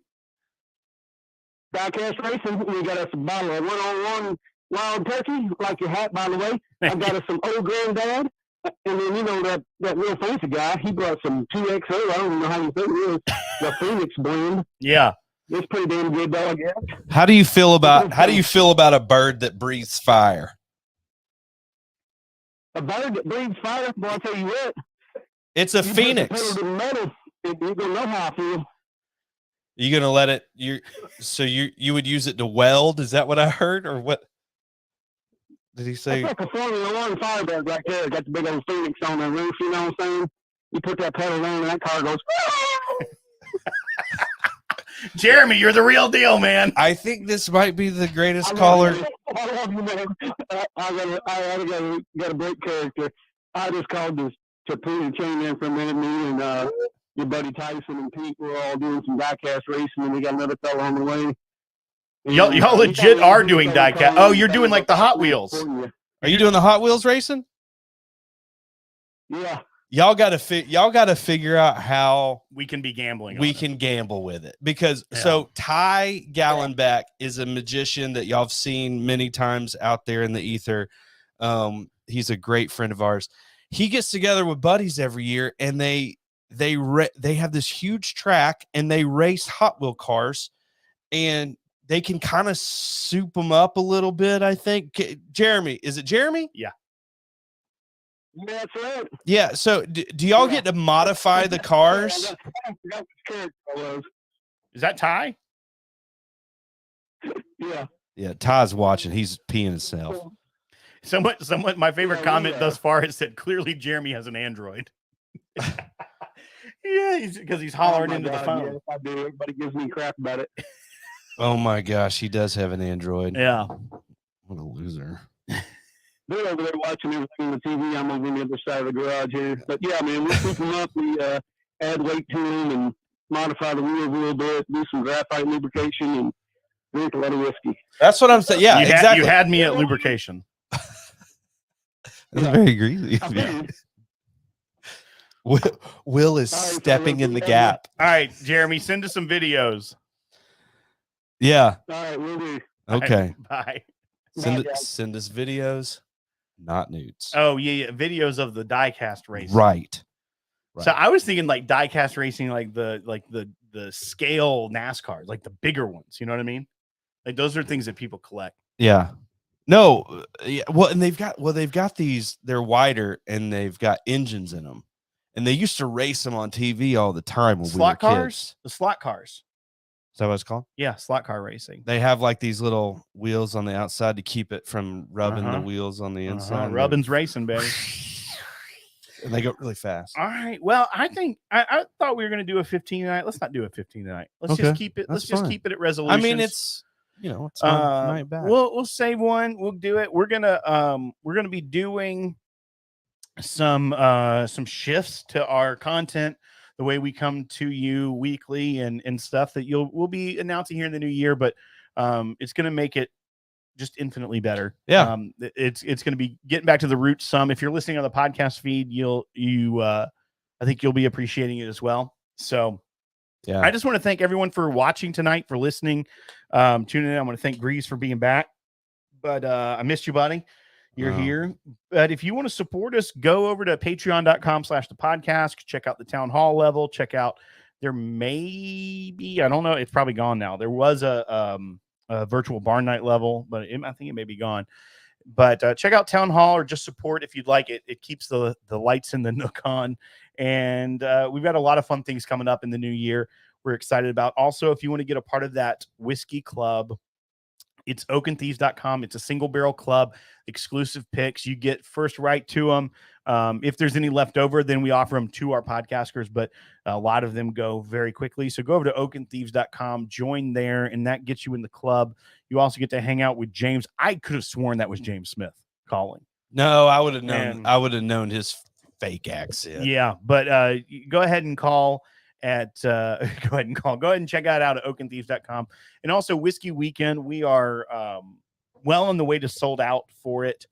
Diecast racing. We got us a bottle of 101 wild turkey, like your hat, by the way. I got us some old granddad. And then, you know, that real fancy guy, he brought some 2XO. I don't even know how you think it is. The Phoenix blend. Yeah. It's pretty damn good, though, I guess. How do you feel about a bird that breathes fire? A bird that breathes fire, boy, I'll tell you what. It's a phoenix. You're going to know how I feel. You gonna let it? You would use it to weld? Is that what I heard, or what? Did he say? It's like a Formula One Firebird right there. Got the big old Phoenix on the roof. You know what I'm saying? You put that pedal down, and that car goes. Jeremy, you're the real deal, man. I think this might be the greatest caller. I love you, man. I got a great character. I just called to put and chain in for a minute. Me and your buddy Tyson and Pete were all doing some diecast racing, and we got another fellow on the way. Y'all legit are doing diecast. Oh, you're doing like the Hot Wheels. Are you doing the Hot Wheels racing? Yeah. Y'all got to figure out how we can be gambling. We can gamble with it because so Ty Gallenbeck is a magician that y'all have seen many times out there in the ether. He's a great friend of ours. He gets together with buddies every year, and they have this huge track, and they race Hot Wheel cars, and they can kind of soup them up a little bit. I think Jeremy, is it Jeremy? Yeah. Yeah, that's right. Yeah. So do y'all get to modify the cars? Is that Ty? Yeah. Yeah. Ty's watching. He's peeing himself. Someone. My favorite comment thus far has said, "Clearly, Jeremy has an Android." Yeah, because he's hollering into the phone. Yes, I do. Everybody gives me crap about it. Oh my gosh, he does have an Android. Yeah. What a loser. They're over there watching everything on the TV. I'm over on the other side of the garage here. But yeah, man, we'll keep them up. We add weight to them and modify the wheels a little bit, do some graphite lubrication, and drink a lot of whiskey. That's what I'm saying. Yeah, exactly. You had me at lubrication. That's very greasy. Will is stepping in the gap. All right, Jeremy, send us some videos. Yeah. All right, we'll do. Okay. Bye. Send us videos, not nudes. Oh yeah, videos of the diecast racing. Right. So I was thinking like diecast racing, like the scale NASCAR, like the bigger ones. You know what I mean? Like those are things that people collect. Yeah. No. Yeah. Well, and they've got these. They're wider and they've got engines in them, and they used to race them on TV all the time when Slot we were cars. kids. The slot cars. Is that what it's called? Yeah, slot car racing. They have like these little wheels on the outside to keep it from rubbing the wheels on the inside. Rubbin's racing, baby. And they go really fast. All right. Well, I think I thought we were going to do a 15 tonight. Let's not do a 15 tonight. Let's just keep it. Let's just keep it at resolutions. I mean, it's it's not bad. We'll save one. We'll do it. We're gonna be doing some shifts to our content, the way we come to you weekly and stuff that we'll be announcing here in the new year. But it's gonna make it just infinitely better. Yeah. It's going to be getting back to the roots some. If you're listening on the podcast feed, I think you'll be appreciating it as well. So Yeah. I just want to thank everyone for watching tonight, for listening, tuning in. I want to thank Greeze for being back, but I missed you, buddy. You're here. But if you want to support us, go over to patreon.com/thepodcast. Check out the town hall level. Check out, there may be, I don't know, it's probably gone now. There was a virtual barn night level, but I think it may be gone. But check out town hall, or just support if you'd like it. It keeps the lights in the nook on. And we've got a lot of fun things coming up in the new year we're excited about. Also, if you want to get a part of that whiskey club, it's oakandthieves.com. It's a single barrel club, exclusive picks. You get first right to them. If there's any left over, then we offer them to our podcasters, but a lot of them go very quickly. So go over to oakandthieves.com, join there, and that gets you in the club. You also get to hang out with James. I could have sworn that was James Smith calling. No, I would have known. And- I would have known his fake accent. Yeah, but go ahead and call at go ahead and check that out at oakandthieves.com. And also Whiskey Weekend, we are well on the way to sold out for it.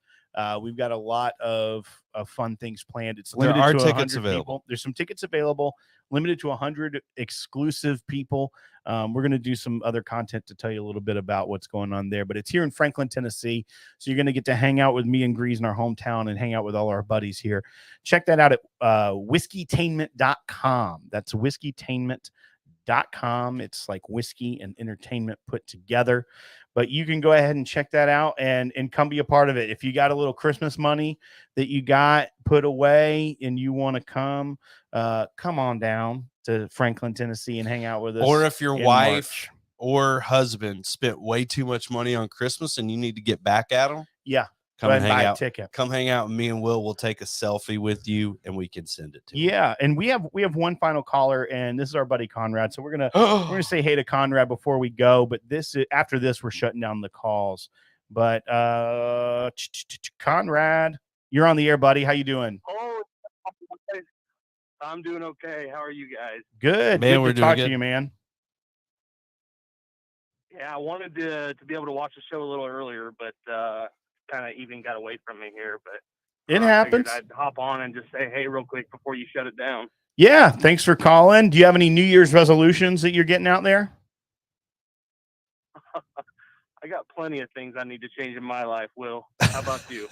We've got a lot of fun things planned. It's There limited are to tickets 100 available. people. There's some tickets available, limited to 100 exclusive people. We're going to do some other content to tell you a little bit about what's going on there, but it's here in Franklin, Tennessee. So you're going to get to hang out with me and Greeze in our hometown and hang out with all our buddies here. Check that out at whiskeytainment.com. That's whiskeytainment.com. It's like whiskey and entertainment put together, but you can go ahead and check that out and come be a part of it. If you got a little Christmas money that you got put away and you want to come on down to Franklin, Tennessee and hang out with us. Or if your in wife March. or husband spent way too much money on Christmas and you need to get back at them, Yeah. come Go and ahead and hang buy out. a ticket. Come hang out with me and Will. We'll take a selfie with you and we can send it to you. Yeah, and we have one final caller, and this is our buddy Conrad. So we're gonna say hey to Conrad before we go. But after this, we're shutting down the calls. But Conrad, you're on the air, buddy. How you doing? Oh, I'm doing okay. How are you guys? Good. Man, Good we're to doing talk good. to you, man. Yeah, I wanted to be able to watch the show a little earlier, but kind of even got away from me here. But It I happens. figured I'd hop on and just say hey real quick before you shut it down. Yeah, thanks for calling. Do you have any New Year's resolutions that you're getting out there? I got plenty of things I need to change in my life, Will. How about you?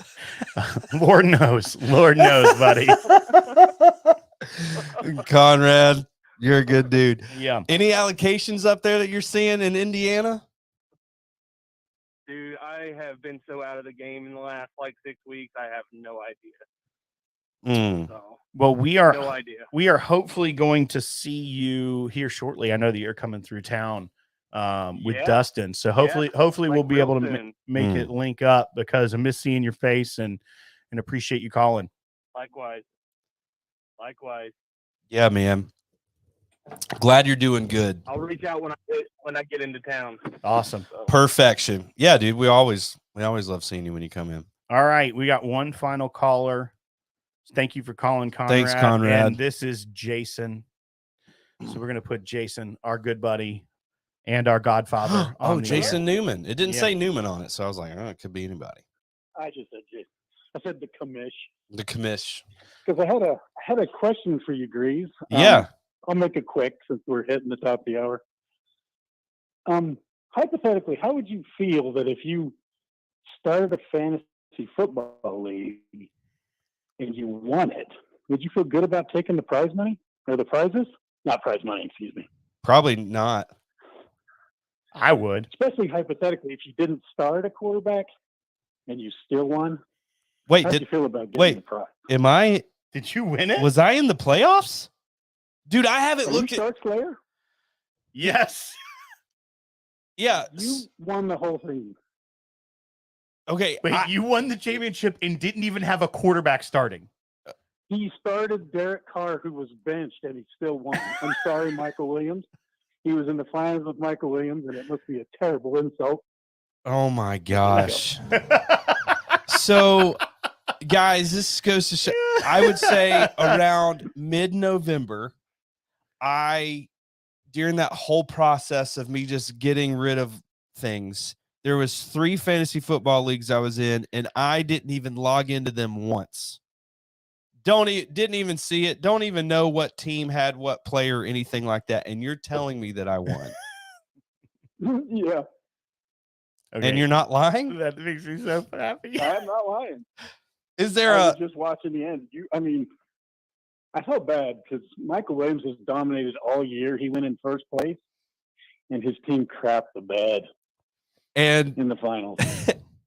Lord knows, buddy. Conrad, you're a good dude. Yeah. Any allocations up there that you're seeing in Indiana? Dude, I have been so out of the game in the last like 6 weeks. I have no idea. So, Well, no idea. we are hopefully going to see you here shortly. I know that you're coming through town with Yeah. Dustin. So hopefully Like we'll be real able to soon. make it link up, because I miss seeing your face and appreciate you calling. Likewise. Yeah, man. Glad you're doing good. I'll reach out when I get into town. Awesome. So, Perfection. Yeah, dude. We always love seeing you when you come in. All right. We got one final caller. Thank you for calling, Conrad. Thanks, Conrad. And this is Jason. So we're going to put Jason, our good buddy and our godfather. on the Jason air. Newman. It didn't Yeah. say Newman on it, so I was like, oh, it could be anybody. I just said Jason. I said the commish The commish. because I had a question for you, Grease. Yeah. I'll make it quick since we're hitting the top of the hour. Hypothetically, how would you feel that if you started a fantasy football league and you won it? Would you feel good about taking the prize money or the prizes? Not prize money, excuse me. Probably not. I would. Especially hypothetically, if you didn't start a quarterback and you still won, Wait, how would you feel about getting wait. the prize? am I Did you win it? was I in the playoffs? Dude, I haven't Are looked you at Sharks player? Yes. yeah. You won the whole thing. Okay. Wait, you won the championship and didn't even have a quarterback starting. He started Derek Carr, who was benched, and he still won. I'm sorry, Michael Williams. He was in the finals with Michael Williams, and it must be a terrible insult. Oh my gosh. So, guys, this goes to show. I would say around mid-November, during that whole process of me just getting rid of things, There was 3 fantasy football leagues I was in, and I didn't even log into them once. Didn't even see it. Don't even know what team had what player or anything like that. And you're telling me that I won. Yeah, Okay. And you're not lying? That makes me so happy. I'm not lying. Is there I a was just watching the end. I felt bad because Michael Williams has dominated all year. He went in first place, and his team crapped the bed and in the finals.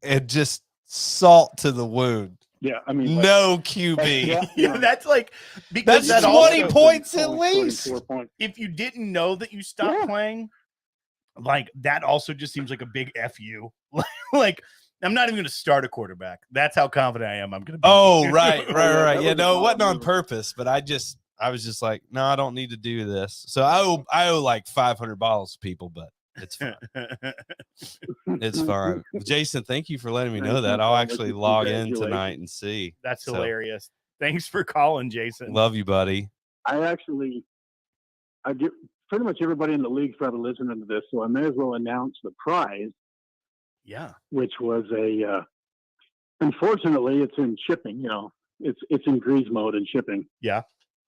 and just salt to the wound? Yeah, No QB. Yeah, that's like because That's that 20 also, points at least. 4 points. if you didn't know that you stopped playing, like that also just seems like a big fu. Like I'm not even going to start a quarterback. That's how confident I am. I'm going to be. Oh, right. that Yeah, was no, a it wasn't on move. purpose, but I was just like, no, I don't need to do this. So I owe like 500 bottles to people, but it's fine. It's fine. Jason, thank you for letting me know that. I'll actually log in tonight and see. That's So, hilarious. Thanks for calling, Jason. love you, buddy. I get pretty much everybody in the league's probably listening to this, so I may as well announce the prize, Yeah. which was unfortunately, it's in shipping. It's in Greeze mode and shipping. Yeah.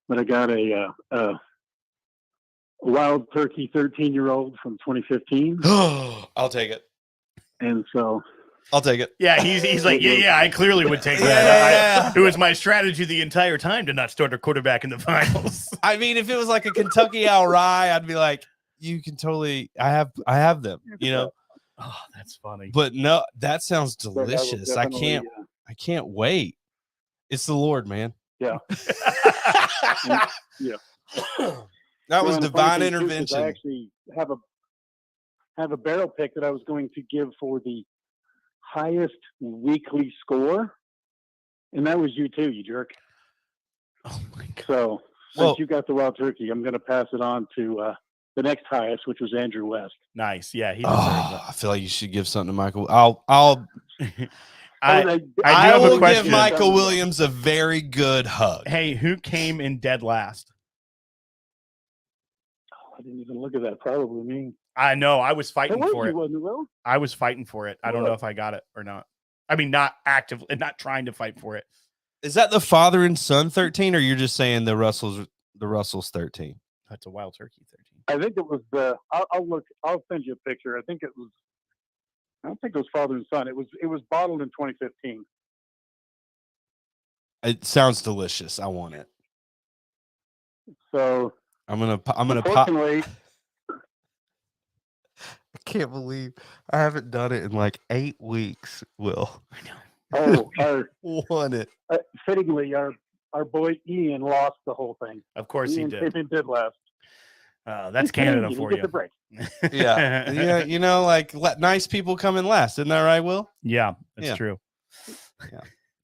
But I got a wild turkey 13-year-old from 2015, I'll take it. and so I'll take it. Yeah, he's like, yeah, I clearly would take that. Yeah. It was my strategy the entire time to not start a quarterback in the finals. I mean, if it was like a Kentucky Owl Rye, I'd be like, you can totally. I have them, Oh, that's funny. But no, that sounds but I will delicious. I definitely, can't wait. It's the Lord, man. Yeah. Yeah. That was And the funny divine thing, too, is intervention. I actually have a barrel pick that I was going to give for the highest weekly score, and that was you too, you jerk. Oh my god. So Well- since you got the wild turkey, I'm going to pass it on to the next highest, which was Andrew West. Nice. Yeah, he deserves I feel like you should give something to Michael. I'll it. I I do I have a will question. give Michael Williams a very good hug. Hey, who came in dead last? I didn't even look at that. Probably me. I know. I was It fighting was for you, it. wasn't it, Will? I was fighting for it. I don't know if I got it or not. I mean, not actively, not trying to fight for it. Is that the father and son 13, or you're just saying the Russells 13? That's a wild turkey 13. I think it was the. I'll look. I'll send you a picture. I think it was. I don't think it was father and son. It was bottled in 2015. It sounds delicious. I want it. So I'm gonna pop. unfortunately, I can't believe I haven't done it in like 8 weeks. Will our won it? fittingly, our boy Ian lost the whole thing. Of course he Ian did. came in dead last. That's Canada for Get the you. break. Yeah, yeah. Like let nice people come in last. Isn't that right, Will? Yeah, that's Yeah. true.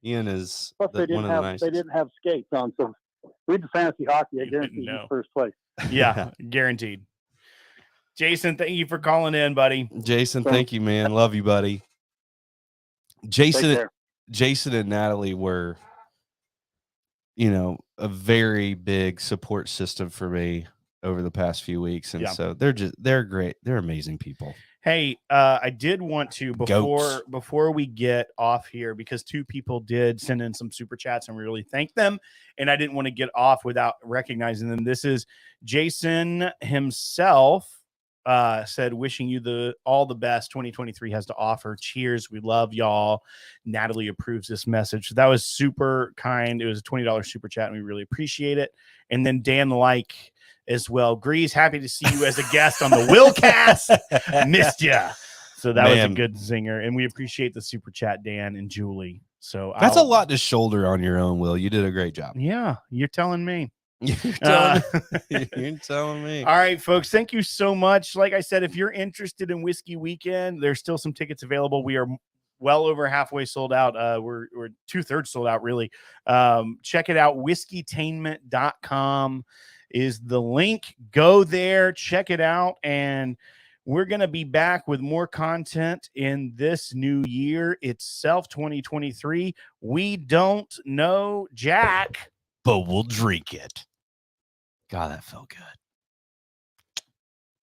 Ian is Plus, they one didn't of the have nicest. they didn't have skates on. So read the fantasy hockey. I guarantee No. you first place. Yeah, guaranteed. Jason, thank you for calling in, buddy. Jason, Thanks. thank you, man. Love you, buddy. Take Jason care. and Natalie were, a very big support system for me over the past few weeks. And Yeah. so they're great. They're amazing people. Hey, I did want to Goats. before we get off here, because 2 people did send in some super chats and we really thank them. And I didn't want to get off without recognizing them. This is Jason himself. Said wishing you all the best 2023 has to offer. Cheers. We love y'all. Natalie approves this message. That was super kind. It was a $20 super chat and we really appreciate it. And then Dan like as well. Grease, happy to see you as a guest on the Willcast. Missed ya. So that was a Man. good zinger. And we appreciate the super chat, Dan and Julie. So That's a lot to shoulder on your own, Will. You did a great job. Yeah, you're telling me. You're you're telling me. All right, folks. Thank you so much. Like I said, if you're interested in Whiskey Weekend, there's still some tickets available. We are well over halfway sold out. We're 2/3 sold out, really. Check it out. Whiskeytainment.com is the link. Go there, check it out, and we're going to be back with more content in this new year itself, 2023. We don't know Jack. But we'll drink it. God, that felt good.